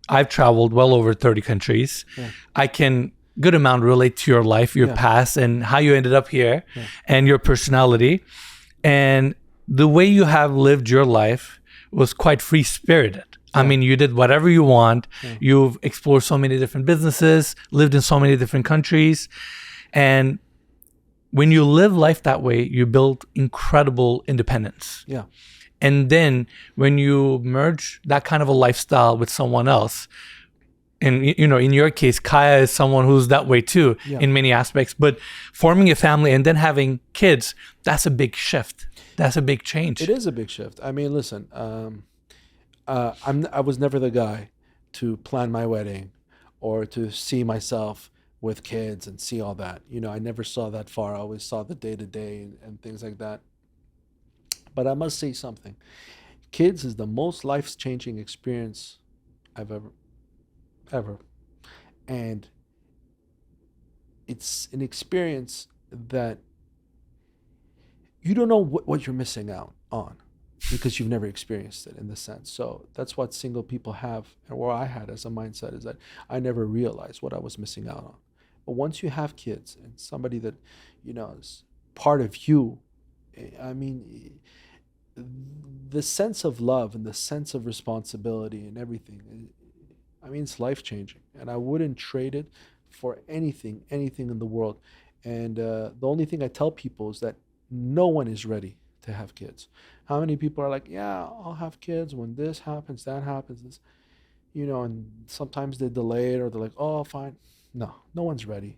I've traveled well over 30 countries. Yeah. I can good amount relate to your life, your past, and how you ended up here, and your personality. And the way you have lived your life was quite free-spirited. I mean, you did whatever you want. You've explored so many different businesses, lived in so many different countries. And when you live life that way, you build incredible independence. Yeah. And then when you merge that kind of a lifestyle with someone else, and, you know, in your case, Kaya is someone who's that way too, in many aspects. But forming a family and then having kids, that's a big shift. That's a big change. It is a big shift. I mean, listen, I was never the guy to plan my wedding or to see myself with kids and see all that. You know, I never saw that far. I always saw the day-to-day and things like that. But I must say something. Kids is the most life-changing experience I've ever. And it's an experience that you don't know what you're missing out on because you've never experienced it in the sense. So that's what single people have, and what I had as a mindset is that I never realized what I was missing out on. But once you have kids and somebody that, you know, is part of you, I mean, the sense of love and the sense of responsibility and everything, I mean, it's life-changing, and I wouldn't trade it for anything in the world. And the only thing I tell people is that no one is ready to have kids. How many people are like, yeah, I'll have kids when this happens, that happens, this, you know, and sometimes they delay it or they're like, oh, fine. No one's ready.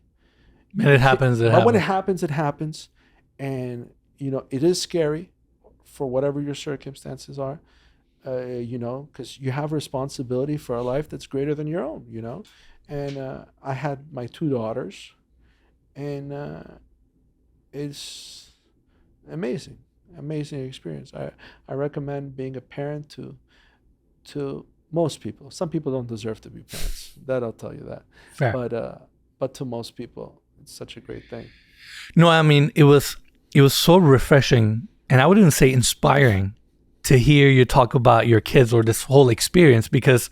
And it happens. When it happens, it happens. And, you know, it is scary for whatever your circumstances are. You know, because you have responsibility for a life that's greater than your own, you know. And I had my 2 daughters, and it's amazing experience. I recommend being a parent to most people. Some people don't deserve to be parents. That I'll tell you that. Fair. But to most people, it's such a great thing. No, I mean, it was so refreshing, and I wouldn't even say inspiring, to hear you talk about your kids or this whole experience, because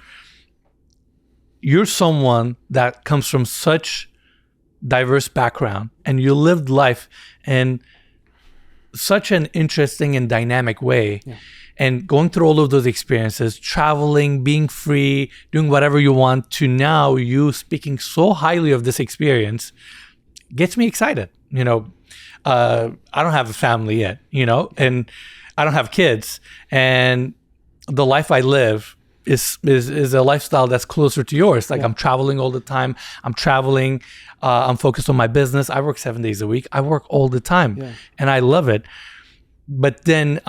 you're someone that comes from such diverse background and you lived life in such an interesting and dynamic way. Yeah. And going through all of those experiences, traveling, being free, doing whatever you want, to now you speaking so highly of this experience gets me excited. You know, I don't have a family yet, you know, and I don't have kids, and the life I live is a lifestyle that's closer to yours. Like, I'm traveling all the time. I'm focused on my business. I work 7 days a week. I work all the time, and I love it. But then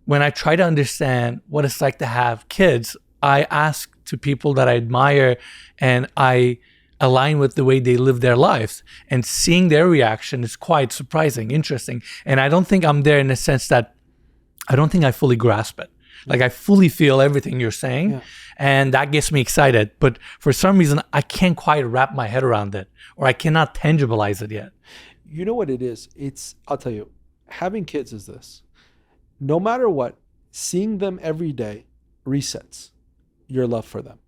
when I try to understand what it's like to have kids, I ask to people that I admire and I align with the way they live their lives, and seeing their reaction is quite surprising, interesting. And I don't think I'm there in the sense that I don't think I fully grasp it. Like I fully feel everything you're saying, and that gets me excited. But for some reason, I can't quite wrap my head around it, or I cannot tangibilize it yet. You know what it is? I'll tell you, having kids is this. No matter what, seeing them every day resets your love for them.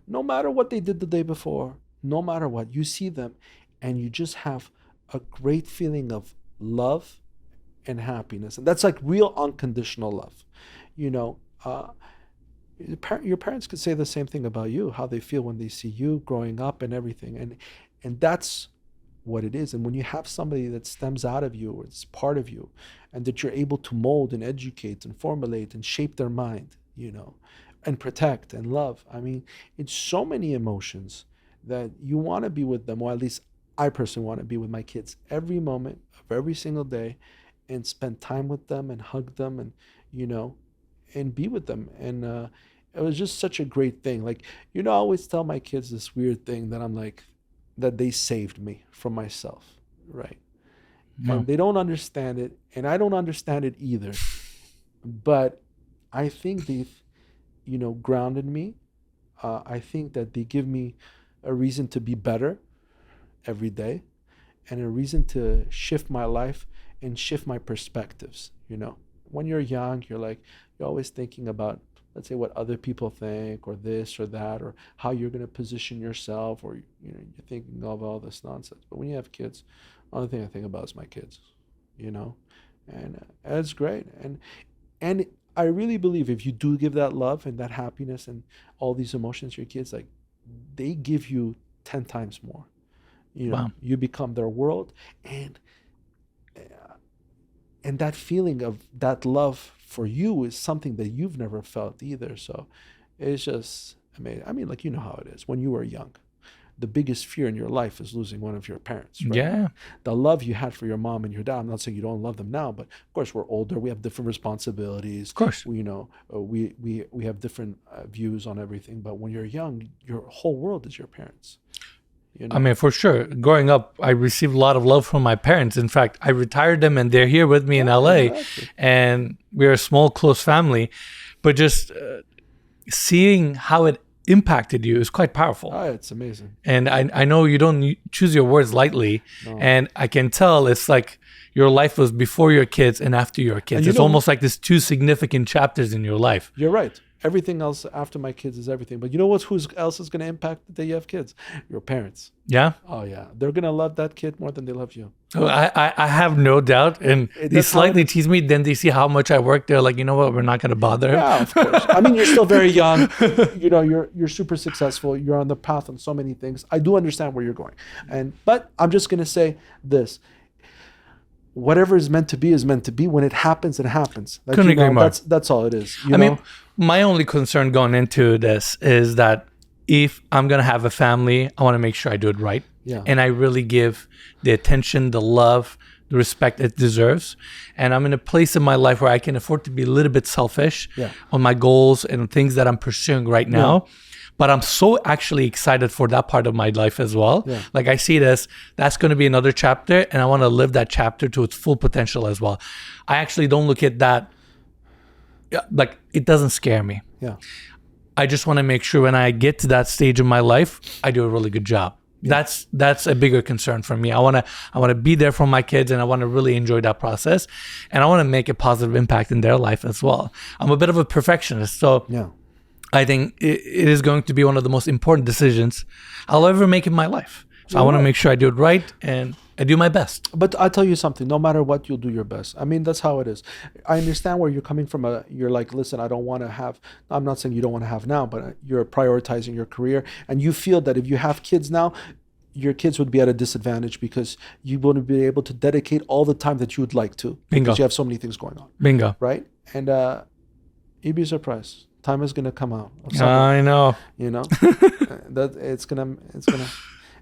No matter what they did the day before, no matter what, you see them and you just have a great feeling of love and happiness. And that's like real unconditional love. You know, your parents could say the same thing about you, how they feel when they see you growing up and everything. And that's what it is. And when you have somebody that stems out of you or it's part of you, and that you're able to mold and educate and formulate and shape their mind, you know, and protect and love. I mean, it's so many emotions that you want to be with them, or at least I personally want to be with my kids every moment of every single day and spend time with them and hug them and, you know, and be with them. And it was just such a great thing. Like, you know, I always tell my kids this weird thing that I'm like, that they saved me from myself, right? Wow. And they don't understand it, and I don't understand it either. But I think they've, you know, grounded me. I think that they give me a reason to be better every day, and a reason to shift my life and shift my perspectives. You know, when you're young, you're always thinking about, let's say, what other people think, or this or that, or how you're going to position yourself, or, you know, you're thinking of all this nonsense. But when you have kids, the only thing I think about is my kids, you know, and it's great. And I really believe if you do give that love and that happiness and all these emotions to your kids, like, they give you 10 times more. You know, wow. You become their world, and that feeling of that love for you is something that you've never felt either. So it's just amazing. I mean, like, you know how it is when you were young. The biggest fear in your life is losing one of your parents, right? Yeah. The love you had for your mom and your dad, I'm not saying you don't love them now, but of course we're older, we have different responsibilities. Of course. We, you know, we have different views on everything, but when you're young, your whole world is your parents. You know? I mean, for sure. Growing up, I received a lot of love from my parents. In fact, I retired them and they're here with me in LA. Exactly. And we're a small, close family. But just seeing how it impacted you is quite powerful. Oh, it's amazing. And I know you don't choose your words lightly. No. And I can tell it's like your life was before your kids and after your kids. It's almost like there's two significant chapters in your life. You're right. Everything else after my kids is everything. But you know what? Who else is going to impact the day you have kids? Your parents. Yeah? Oh, yeah. They're going to love that kid more than they love you. Oh, I have no doubt. And they slightly tease me. Then they see how much I work. They're like, you know what? We're not going to bother. Yeah, of course. I mean, you're still very young. You know, you're super successful. You're on the path on so many things. I do understand where you're going. But I'm just going to say this. Whatever is meant to be is meant to be. When it happens, it happens. Like, couldn't agree more. That's all it is. I mean, my only concern going into this is that if I'm going to have a family, I want to make sure I do it right. Yeah. And I really give the attention, the love, the respect it deserves. And I'm in a place in my life where I can afford to be a little bit selfish on my goals and things that I'm pursuing right now. Yeah. But I'm so actually excited for that part of my life as well. Yeah. Like, I see it as that's going to be another chapter, and I want to live that chapter to its full potential as well. I actually don't look at that, like, it doesn't scare me. Yeah. I just want to make sure when I get to that stage of my life, I do a really good job. Yeah. That's a bigger concern for me. I want to be there for my kids, and I want to really enjoy that process, and I want to make a positive impact in their life as well. I'm a bit of a perfectionist, so yeah. I think it is going to be one of the most important decisions I'll ever make in my life. So I want to make sure I do it right and I do my best. But I'll tell you something, no matter what, you'll do your best. I mean, that's how it is. I understand where you're coming from. You're like, listen, I don't want to have, I'm not saying you don't want to have now, but you're prioritizing your career. And you feel that if you have kids now, your kids would be at a disadvantage because you wouldn't be able to dedicate all the time that you would like to. Bingo. Because you have so many things going on. Bingo. Right? And you'd be surprised. Time is gonna come out. I know. You know, that it's gonna.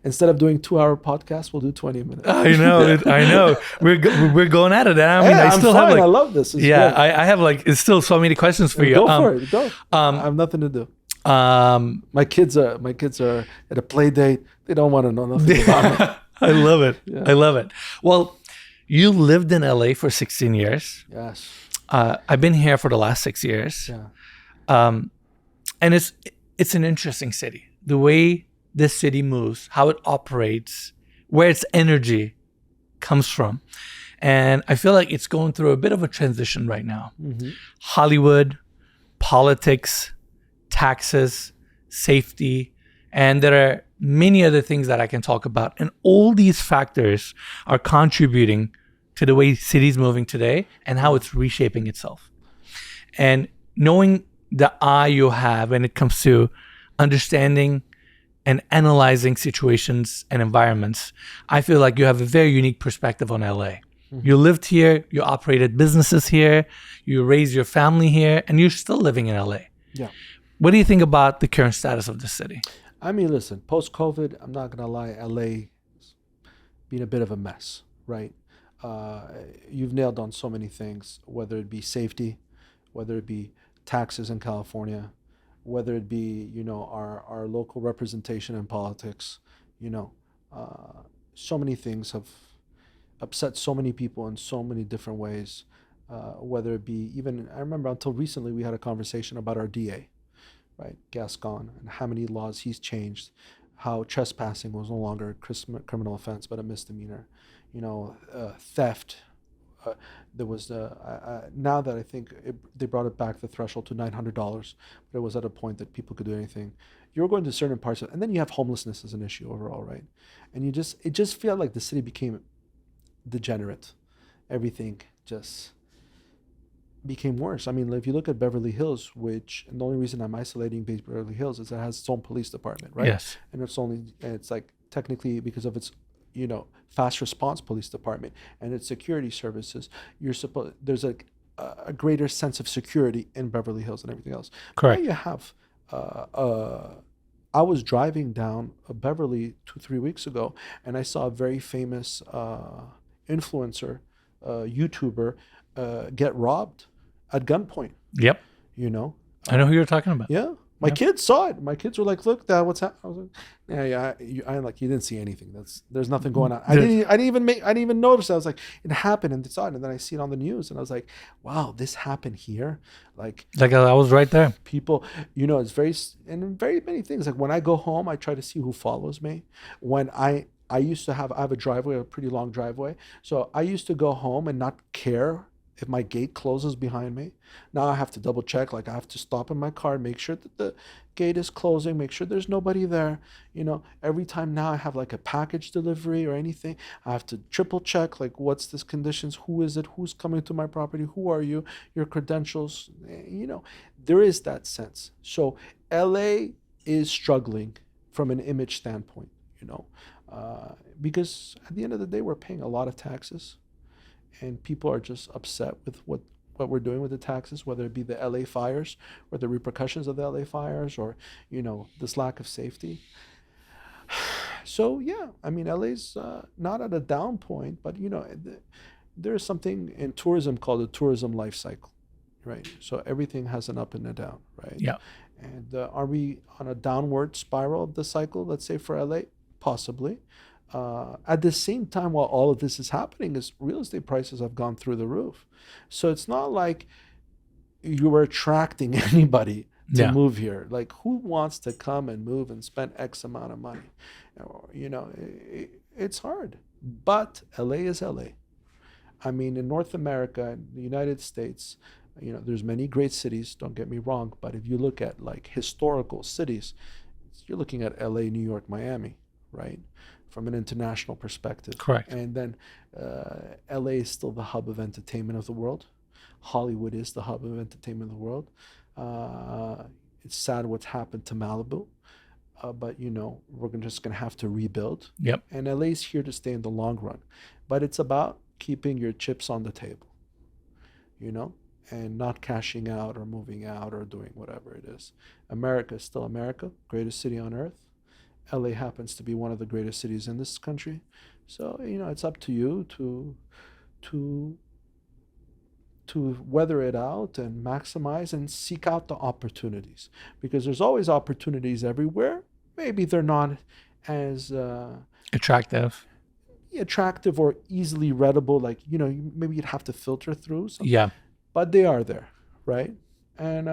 Instead of doing 2-hour podcasts, we'll do 20 minutes. I know, I know. We're going at it. I mean, Hey, I I'm still fine. have I like, love this. It's yeah, great. I have like, it's still so many questions for you. Go for it. Go. I have nothing to do. My kids are at a play date. They don't want to know nothing about me. I love it. Yeah. I love it. Well, you lived in LA for 16 years. Yes. I've been here for the last 6 years. Yeah. And it's an interesting city. The way this city moves, how it operates, where its energy comes from. And I feel like it's going through a bit of a transition right now. Mm-hmm. Hollywood, politics, taxes, safety, and there are many other things that I can talk about. And all these factors are contributing to the way city's moving today and how it's reshaping itself. And knowing the eye you have when it comes to understanding and analyzing situations and environments, I feel like you have a very unique perspective on LA. Mm-hmm. You lived here, you operated businesses here, you raised your family here, and you're still living in LA. Yeah. What do you think about the current status of the city? I mean, listen, post-COVID, I'm not going to lie, LA being a bit of a mess, right? You've nailed on so many things, whether it be safety, whether it be taxes in California, whether it be, our local representation in politics, so many things have upset so many people in so many different ways, whether it be even, I remember until recently we had a conversation about our DA, right, Gascon, and how many laws he's changed, how trespassing was no longer a criminal offense but a misdemeanor, theft. There was now that I think they brought it back the threshold to $900, but it was at a point that people could do anything. You're going to certain parts of, and then you have homelessness as an issue overall, right? And it just felt like the city became degenerate. Everything just became worse. I mean, if you look at Beverly Hills, and the only reason I'm isolating Beverly Hills is it has its own police department, right? Yes. And it's like technically because of its, fast response police department and its security services, there's a greater sense of security in Beverly Hills than everything else. Correct. Now you have, I was driving down Beverly 2-3 weeks ago, and I saw a very famous influencer, YouTuber, get robbed at gunpoint. Yep. I know who you're talking about. Yeah. My kids saw it. My kids were like, "Look, Dad, what's happening?" I was like, "Yeah." I'm like, "You didn't see anything. There's nothing going on." I didn't even notice. I was like, "It happened," and they saw it, and then I see it on the news, and I was like, "Wow, this happened here." Like I was right there. People, it's very many things. Like when I go home, I try to see who follows me. When I used to I have a driveway, a pretty long driveway, so I used to go home and not care if my gate closes behind me. Now I have to double check, like I have to stop in my car, make sure that the gate is closing, make sure there's nobody there. Every time now I have like a package delivery or anything, I have to triple check, like what's this conditions, who is it, who's coming to my property, who are you, your credentials, there is that sense. So LA is struggling from an image standpoint, because at the end of the day, we're paying a lot of taxes. And people are just upset with what we're doing with the taxes, whether it be the LA fires or the repercussions of the LA fires or, this lack of safety. So, yeah, I mean, LA's not at a down point, but, there's something in tourism called the tourism life cycle, right? So everything has an up and a down, right? Yeah. And are we on a downward spiral of the cycle, let's say for LA? Possibly. At the same time, while all of this is happening, is real estate prices have gone through the roof. So it's not like you were attracting anybody to move here. Like, who wants to come and move and spend X amount of money? It's hard. But LA is LA. I mean, in North America, in the United States, there's many great cities, don't get me wrong. But if you look at like historical cities, you're looking at LA, New York, Miami, right? From an international perspective. Correct. And then LA is still the hub of entertainment of the world. Hollywood is the hub of entertainment of the world. It's sad what's happened to Malibu, but we're just going to have to rebuild. Yep. And LA is here to stay in the long run. But it's about keeping your chips on the table, and not cashing out or moving out or doing whatever it is. America is still America, greatest city on earth. LA happens to be one of the greatest cities in this country. So, it's up to you to weather it out and maximize and seek out the opportunities, because there's always opportunities everywhere. Maybe they're not as Attractive. attractive or easily readable, like, maybe you'd have to filter through some, Yeah. but they are there, right? And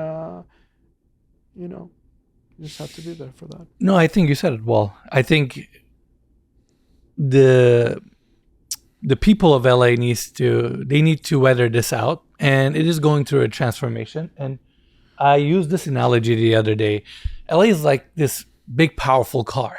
you just have to be there for that. No, I think you said it well. I think the people of LA need to weather this out, and it is going through a transformation. And I used this analogy the other day. LA is like this big, powerful car.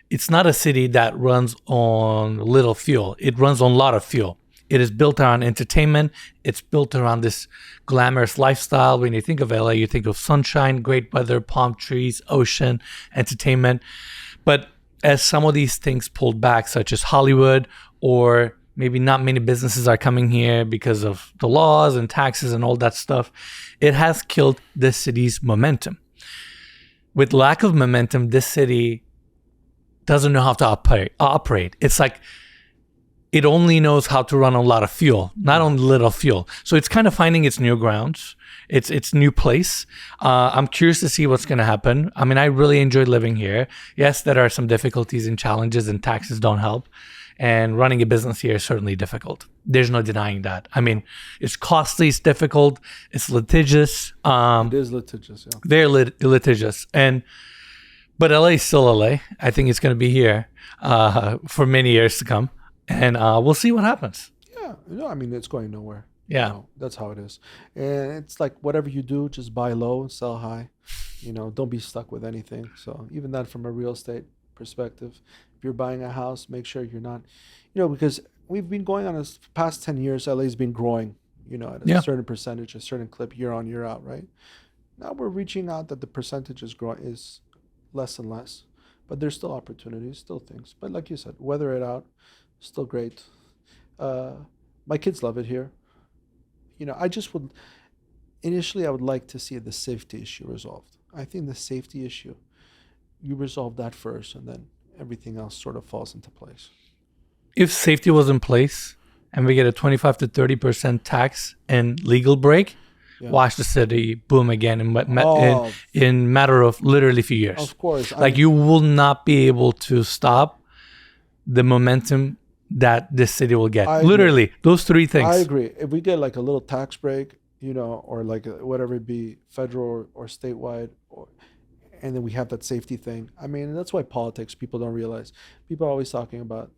It's not a city that runs on little fuel. It runs on a lot of fuel. It is built around entertainment. It's built around this glamorous lifestyle. When you think of LA, you think of sunshine, great weather, palm trees, ocean, entertainment. But as some of these things pulled back, such as Hollywood, or maybe not many businesses are coming here because of the laws and taxes and all that stuff, it has killed this city's momentum. With lack of momentum, this city doesn't know how to operate. It's like it only knows how to run on a lot of fuel, not on little fuel. So it's kind of finding its new grounds, its new place. I'm curious to see what's going to happen. I mean, I really enjoy living here. Yes, there are some difficulties and challenges, and taxes don't help. And running a business here is certainly difficult. There's no denying that. I mean, it's costly, it's difficult, it's litigious. It is litigious, yeah. Very litigious. But LA is still LA. I think it's going to be here for many years to come. And we'll see what happens. Yeah, I mean, it's going nowhere. Yeah. That's how it is. And it's like, whatever you do, just buy low and sell high. Don't be stuck with anything. So even that, from a real estate perspective, if you're buying a house, make sure you're not, because we've been going on this past 10 years, LA's been growing, at a certain percentage, a certain clip, year on, year out, right? Now we're reaching out that the percentage is less and less, but there's still opportunities, still things. But like you said, weather it out, still great. My kids love it here. I would like to see the safety issue resolved. I think the safety issue, you resolve that first, and then everything else sort of falls into place. If safety was in place and we get a 25 to 30% tax and legal break, watch the city boom again in matter of literally a few years. Of course. You will not be able to stop the momentum that this city will get. Literally, those three things. I agree. If we get like a little tax break, or like whatever it be, federal or statewide, and then we have that safety thing. I mean, that's why politics, people don't realize. People are always talking about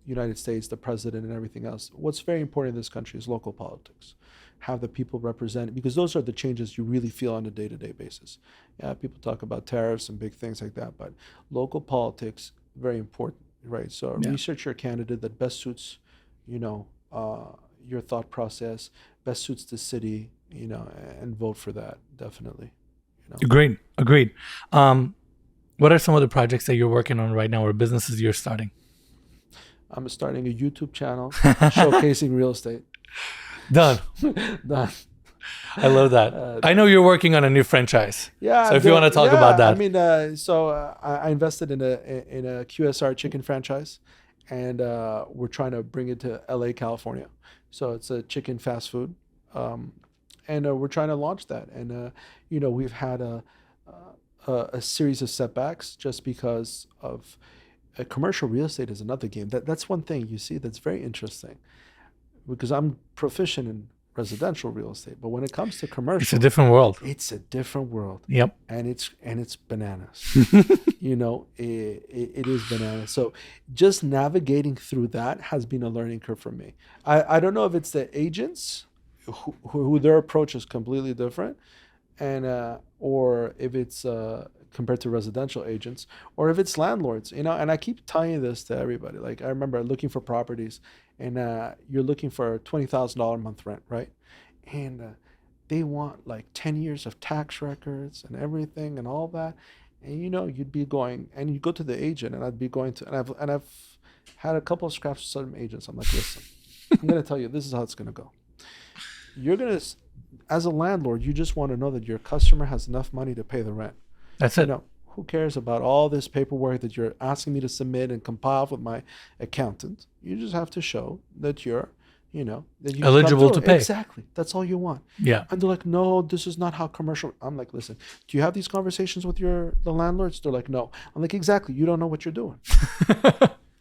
United States, the president, and everything else. What's very important in this country is local politics. Have the people represented, because those are the changes you really feel on a day-to-day basis. Yeah, people talk about tariffs and big things like that, but local politics, very important, right? So research your candidate that best suits, your thought process, best suits the city, and vote for that, definitely. Agreed. What are some of the projects that you're working on right now, or businesses you're starting? I'm starting a YouTube channel showcasing real estate. Done. I love that. I know you're working on a new franchise. Yeah. So if you want to talk about that. I mean, I invested in a QSR chicken franchise, and we're trying to bring it to LA, California. So it's a chicken fast food. And we're trying to launch that. And, we've had a series of setbacks just because of commercial real estate is another game. That's one thing you see that's very interesting, because I'm proficient in residential real estate, but when it comes to commercial, it's a different world. It's a different world. Yep. And it's bananas. It is bananas. So just navigating through that has been a learning curve for me. I don't know if it's the agents who their approach is completely different, and or if it's compared to residential agents, or if it's landlords, and I keep telling this to everybody. Like, I remember looking for properties, and you're looking for a $20,000 a month rent, right? And they want like 10 years of tax records and everything and all that. And you'd be going, and you go to the agent, and I'd be going to, and I've had a couple of scraps with some agents. I'm like, listen, I'm gonna tell you, this is how it's gonna go. You're gonna, as a landlord, you just want to know that your customer has enough money to pay the rent. That's it. who cares about all this paperwork that you're asking me to submit and compile with my accountant? You just have to show that you're, that you Eligible to pay. Exactly. That's all you want. Yeah. And they're like, no, this is not how commercial. I'm like, listen, do you have these conversations with the landlords? They're like, no. I'm like, exactly. You don't know what you're doing.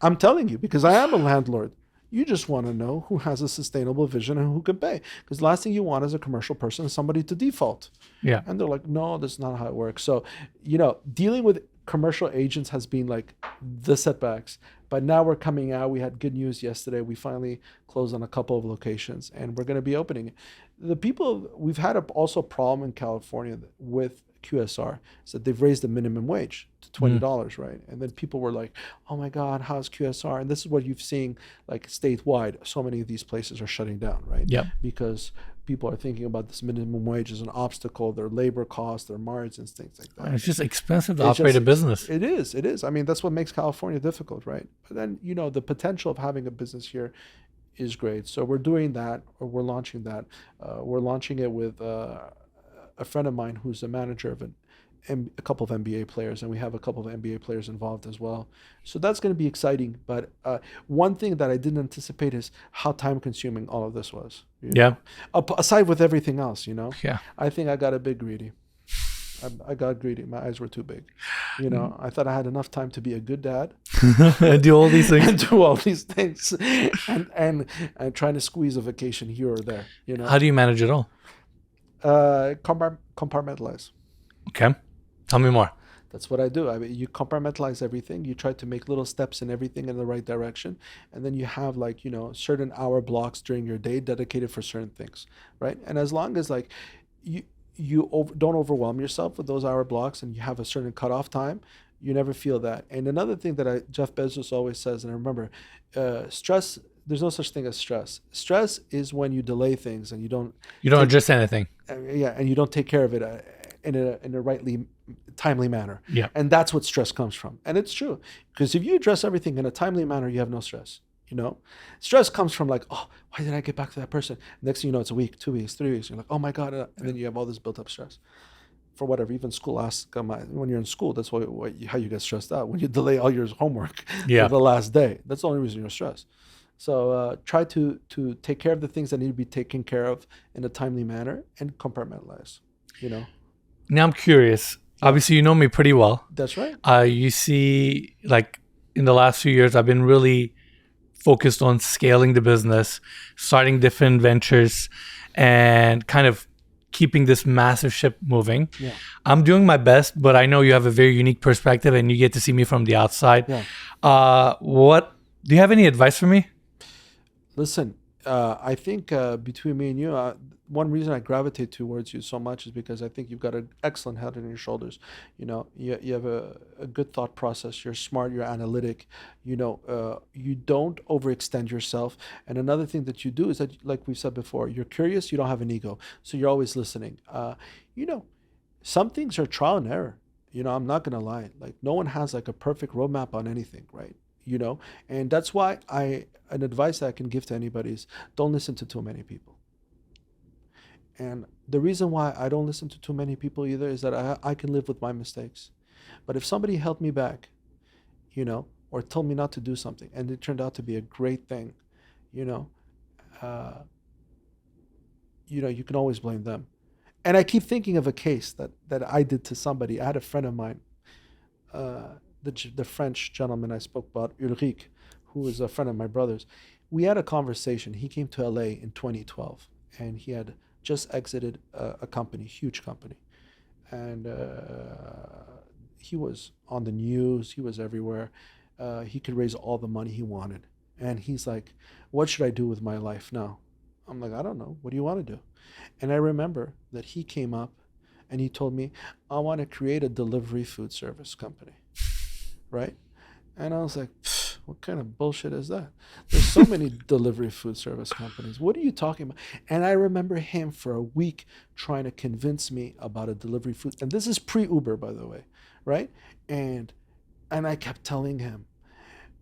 I'm telling you, because I am a landlord. You just want to know who has a sustainable vision and who can pay. Because the last thing you want as a commercial person is somebody to default. Yeah. And they're like, no, that's not how it works. So, dealing with commercial agents has been like the setbacks. But now we're coming out. We had good news yesterday. We finally closed on a couple of locations, and we're going to be opening. We've had also a problem in California with QSR, is that they've raised the minimum wage to $20, right? And then people were like, oh my God, how's QSR? And this is what you've seen like statewide. So many of these places are shutting down, right? Yep. Because people are thinking about this minimum wage as an obstacle, their labor costs, their margins, things like that. And it's just expensive to operate a business. It is. I mean, that's what makes California difficult, right? But then, the potential of having a business here is great. So we're doing that, or we're launching that. We're launching it with a friend of mine who's a manager of a couple of NBA players, and we have a couple of NBA players involved as well. So that's going to be exciting. But one thing that I didn't anticipate is how time-consuming all of this was. Yeah. Aside with everything else, Yeah. I think I got a bit greedy. I got greedy. My eyes were too big. I thought I had enough time to be a good dad. And do all these things. And do all these things. And trying to squeeze a vacation here or there. How do you manage it all? Compartmentalize. Okay. Tell me more. That's what I do. You compartmentalize everything. You try to make little steps in everything in the right direction. And then you have certain hour blocks during your day dedicated for certain things, right? And as long as don't overwhelm yourself with those hour blocks, and you have a certain cutoff time, you never feel that. And another thing that Jeff Bezos always says, and I remember, stress, there's no such thing as stress. Stress is when you delay things and you don't address anything. And you don't take care of it in a rightly timely manner. Yeah. And that's what stress comes from. And it's true, because if you address everything in a timely manner, you have no stress. Stress comes from like, oh, why did I get back to that person? Next thing you know, it's a week, 2 weeks, 3 weeks. You're like, oh my God. And then you have all this built up stress for whatever. Even school when you're in school, that's how you get stressed out. When you delay all your homework for the last day, that's the only reason you're stressed. So try to take care of the things that need to be taken care of in a timely manner and compartmentalize, Now I'm curious. Obviously, you know me pretty well. That's right. You see, like in the last few years, I've been really focused on scaling the business, starting different ventures, and kind of keeping this massive ship moving. Yeah. I'm doing my best, but I know you have a very unique perspective and you get to see me from the outside. Yeah. Do you have any advice for me? Listen, I think between me and you, one reason I gravitate towards you so much is because I think you've got an excellent head on your shoulders. You have a good thought process. You're smart. You're analytic. You don't overextend yourself. And another thing that you do is that, like we said before, you're curious. You don't have an ego, so you're always listening. Some things are trial and error. I'm not gonna lie. Like, no one has like a perfect roadmap on anything, right? And that's why an advice that I can give to anybody is don't listen to too many people. And the reason why I don't listen to too many people either is that I can live with my mistakes. But if somebody held me back, or told me not to do something, and it turned out to be a great thing, you can always blame them. And I keep thinking of a case that I did to somebody. I had a friend of mine, the French gentleman I spoke about, Ulrich, who is a friend of my brother's. We had a conversation. He came to LA in 2012, and he had just exited a company, huge company. And he was on the news. He was everywhere. He could raise all the money he wanted. And he's like, what should I do with my life now? I'm like, I don't know. What do you want to do? And I remember that he came up and he told me, I want to create a delivery food service company. Right? And I was like, what kind of bullshit is that? There's so many delivery food service companies. What are you talking about? And I remember him for a week trying to convince me about a delivery food. And this is pre-Uber, by the way, right? And I kept telling him,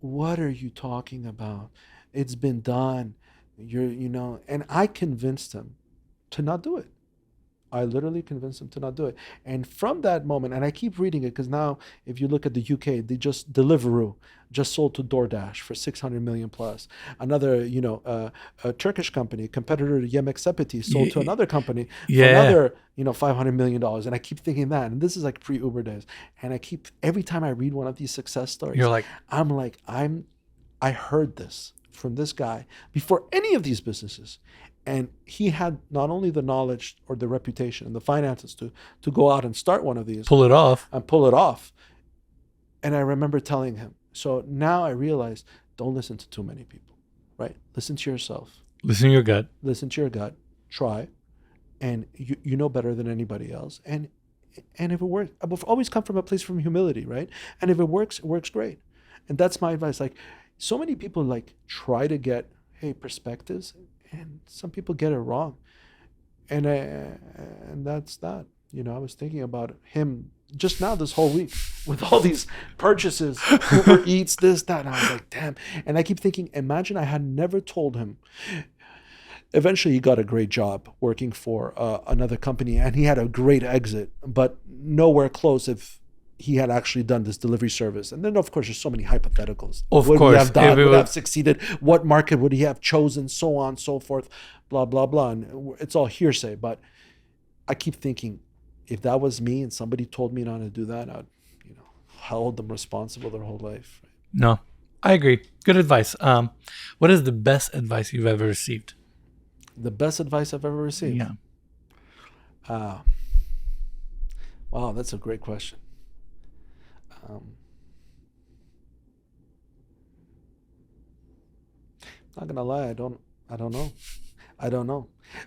what are you talking about? It's been done. And I convinced him to not do it. I literally convinced him to not do it. And from that moment, and I keep reading it because now, if you look at the UK, they just Deliveroo just sold to DoorDash for 600 million plus. Another, a Turkish company, competitor to Yemek Sepeti, sold to another company for another, $500 million. And I keep thinking that, and this is like pre-Uber days. And every time I read one of these success stories, You're like, I heard this from this guy before any of these businesses. And he had not only the knowledge or the reputation and the finances to go out and start one of these. pull it off. And I remember telling him. So now I realize, don't listen to too many people, right? Listen to yourself. Listen to your gut. Listen to your gut. Try. And you know better than anybody else. And if it works, I've always come from a place from humility, right? And if it works great. And that's my advice. Like, so many people try to get, perspectives. And some people get it wrong. And that's that. I was thinking about him just now this whole week with all these purchases, Uber Eats, this, that. And I was like, damn. And I keep thinking, imagine I had never told him. Eventually, he got a great job working for another company, and he had a great exit, but nowhere close if he had actually done this delivery service. And then, of course, there's so many hypotheticals. Of would course. He have done? Would have succeeded? What market would he have chosen? So on, so forth, blah, blah, blah. And it's all hearsay. But I keep thinking, if that was me and somebody told me not to do that, I'd, hold them responsible their whole life. No, I agree. Good advice. What is the best advice you've ever received? The best advice I've ever received? Yeah. Wow, that's a great question. Not gonna lie, I don't know.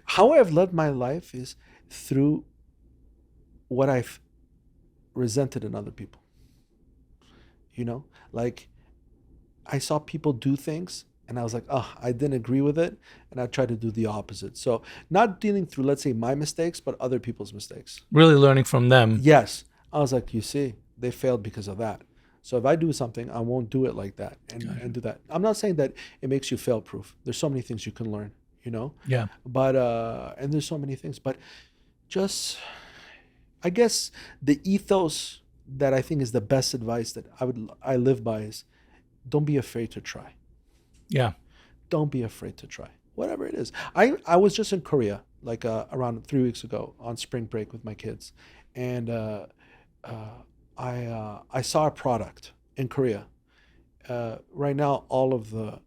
How I've led my life is through what I've resented in other people. Like I saw people do things and I was like, I didn't agree with it, and I tried to do the opposite. So not dealing through, let's say, my mistakes, but other people's mistakes. Really learning from them. Yes. I was like, you see, they failed because of that. So if I do something, I won't do it like that and do that. I'm not saying that it makes you fail proof. There's so many things you can learn, Yeah. But and there's so many things. But just, I guess the ethos that I think is the best advice that I live by is, don't be afraid to try. Yeah. Don't be afraid to try. Whatever it is. I was just in Korea around 3 weeks ago on spring break with my kids, and I saw a product in Korea. Right now, all of the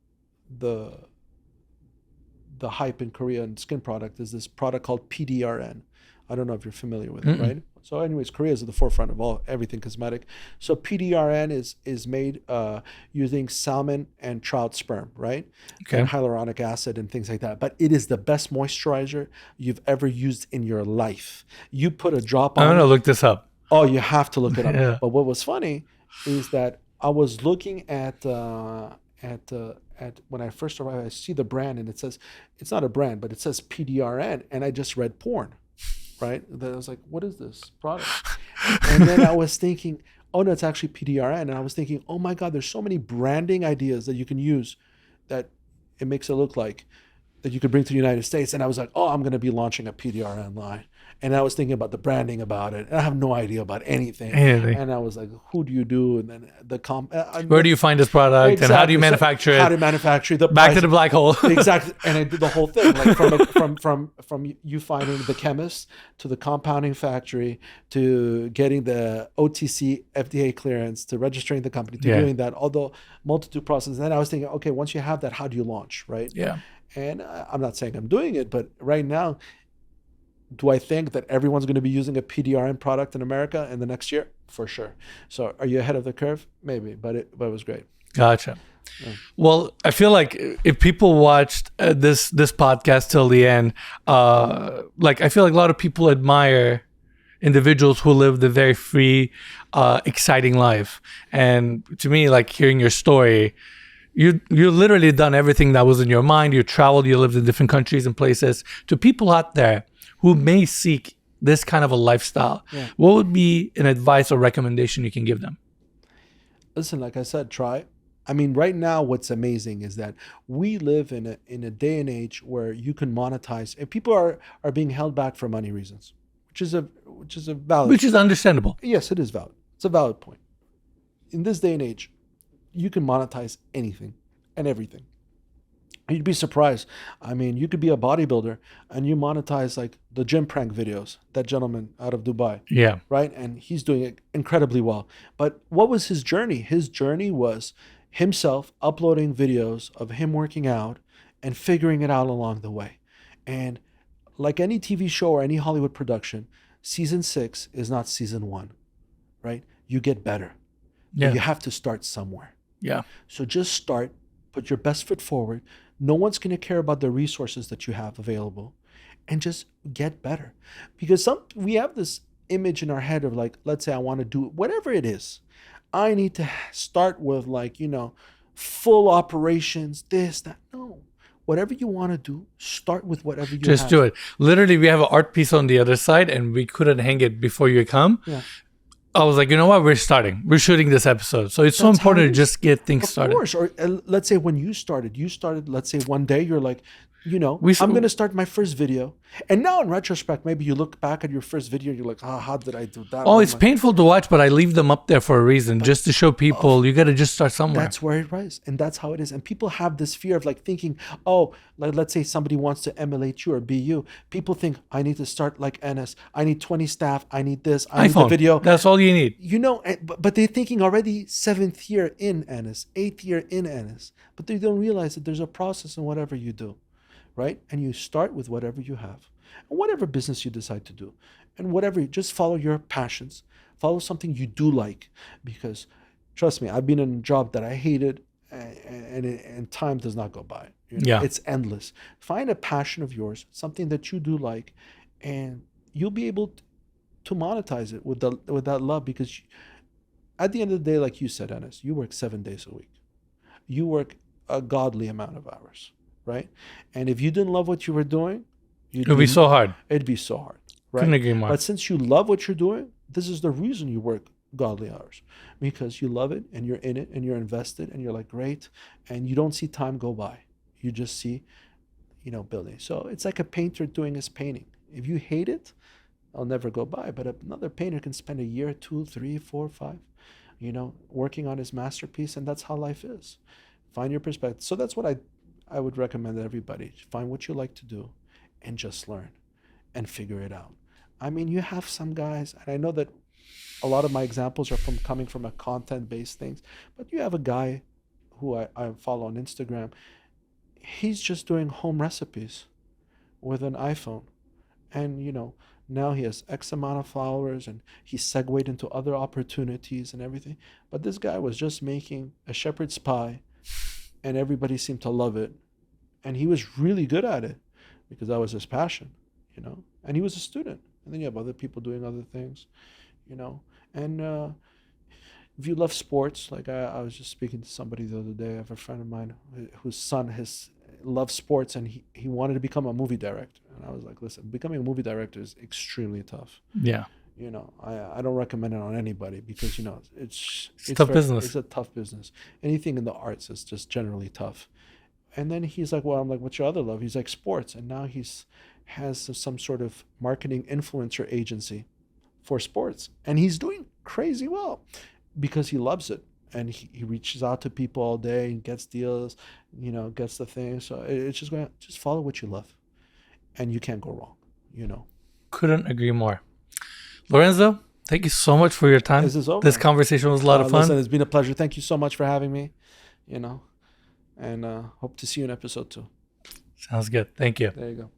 hype in Korea and skin product is this product called PDRN. I don't know if you're familiar with it, right? So anyways, Korea is at the forefront of everything cosmetic. So PDRN is made using salmon and trout sperm, right? Okay. And hyaluronic acid and things like that. But it is the best moisturizer you've ever used in your life. You put a drop on. I'm gonna look this up. Oh, you have to look it up. Yeah. But what was funny is that I was looking at when I first arrived, I see the brand and it says, it's not a brand, but it says PDRN, and I just read porn, right? Then I was like, what is this product? And then I was thinking, oh no, it's actually PDRN. And I was thinking, oh my God, there's so many branding ideas that you can use that it makes it look like that you could bring to the United States. And I was like, oh, I'm going to be launching a PDRN line. And I was thinking about the branding about it. And I have no idea about anything. And I was like, who do you do? And then where do you find this product? Exactly. And how do you manufacture it? How to manufacture it? Back to the black hole. Exactly. And I did the whole thing, like from you finding the chemist to the compounding factory to getting the OTC FDA clearance to registering the company to doing that, all the multitude processes. And then I was thinking, okay, once you have that, how do you launch, right? Yeah. And I'm not saying I'm doing it, but right now, do I think that everyone's going to be using a PDRN product in America in the next year? For sure. So are you ahead of the curve? Maybe, but it was great. Gotcha. Yeah. Well, I feel like if people watched this podcast till the end, I feel like a lot of people admire individuals who live the very free, exciting life. And to me, like hearing your story, you literally done everything that was in your mind. You traveled, you lived in different countries and places. To people out there who may seek this kind of a lifestyle, what would be an advice or recommendation you can give them? Listen, like I said, try. I mean, right now, what's amazing is that we live in a day and age where you can monetize, and people are being held back for money reasons. which is a valid. Which is understandable. Yes, it is valid. It's a valid point. In this day and age, you can monetize anything and everything. You'd be surprised. I mean, you could be a bodybuilder and you monetize like the gym prank videos, that gentleman out of Dubai. Yeah. Right? And he's doing it incredibly well. But what was his journey? His journey was himself uploading videos of him working out and figuring it out along the way. And like any TV show or any Hollywood production, season 6 is not season 1, right? You get better. Yeah. But you have to start somewhere. Yeah. So just start, put your best foot forward. No one's going to care about the resources that you have available, and just get better. Because we have this image in our head of like, let's say I want to do whatever it is. I need to start with like, full operations, this, that. No. Whatever you want to do, start with whatever you Just have. do it. Literally, we have an art piece on the other side and we couldn't hang it before you come. Yeah. I was like, you know what? We're starting. We're shooting this episode. So it's so That's important how it to is. just get things Of started. course. Or let's say when you started, let's say one day you're like, I'm going to start my first video. And now in retrospect, maybe you look back at your first video and you're like, how did I do that? Oh, it's painful to watch, but I leave them up there for a reason, just to show people you got to just start somewhere. That's where it is. And that's how it is. And people have this fear of like thinking, oh, like let's say somebody wants to emulate you or be you. People think I need to start like Enes. I need 20 staff. I need this. I need the video. That's all you need. But they're thinking already 7th year in Enes, 8th year in Enes. But they don't realize that there's a process in whatever you do. Right? And you start with whatever you have and whatever business you decide to do and just follow your passions, follow something you do like, because trust me, I've been in a job that I hated and time does not go by. Yeah. It's endless. Find a passion of yours, something that you do like, and you'll be able to monetize it with that love, because at the end of the day, like you said, Enes, you work 7 days a week. You work a godly amount of hours. Right? And if you didn't love what you were doing, It would be so hard. It'd be so hard. Right? Couldn't agree more. But since you love what you're doing, this is the reason you work godly hours, because you love it and you're in it and you're invested and you're like, great. And you don't see time go by. You just see, building. So it's like a painter doing his painting. If you hate it, it'll never go by. But another painter can spend a year, 2, 3, 4, 5, working on his masterpiece. And that's how life is. Find your perspective. So that's what I would recommend everybody. Find what you like to do and just learn and figure it out. I mean, you have some guys, and I know that a lot of my examples are coming from a content-based things, but you have a guy who I follow on Instagram. He's just doing home recipes with an iPhone. And, now he has X amount of followers and he's segued into other opportunities and everything. But this guy was just making a shepherd's pie and everybody seemed to love it. And he was really good at it because that was his passion, and he was a student. And then you have other people doing other things, and if you love sports, like I was just speaking to somebody the other day. I have a friend of mine whose son loves sports and he wanted to become a movie director. And I was like, listen, becoming a movie director is extremely tough. Yeah. I don't recommend it on anybody because, it's tough business. It's a tough business. Anything in the arts is just generally tough. And then he's like, well, I'm like, what's your other love? He's like, sports. And now has some sort of marketing influencer agency for sports. And he's doing crazy well because he loves it. And he reaches out to people all day and gets deals, gets the thing. So it's just follow what you love and you can't go wrong, Couldn't agree more. Lorenzo, thank you so much for your time. This conversation was a lot of fun. Listen, it's been a pleasure. Thank you so much for having me, and hope to see you in episode 2. Sounds good. Thank you. There you go.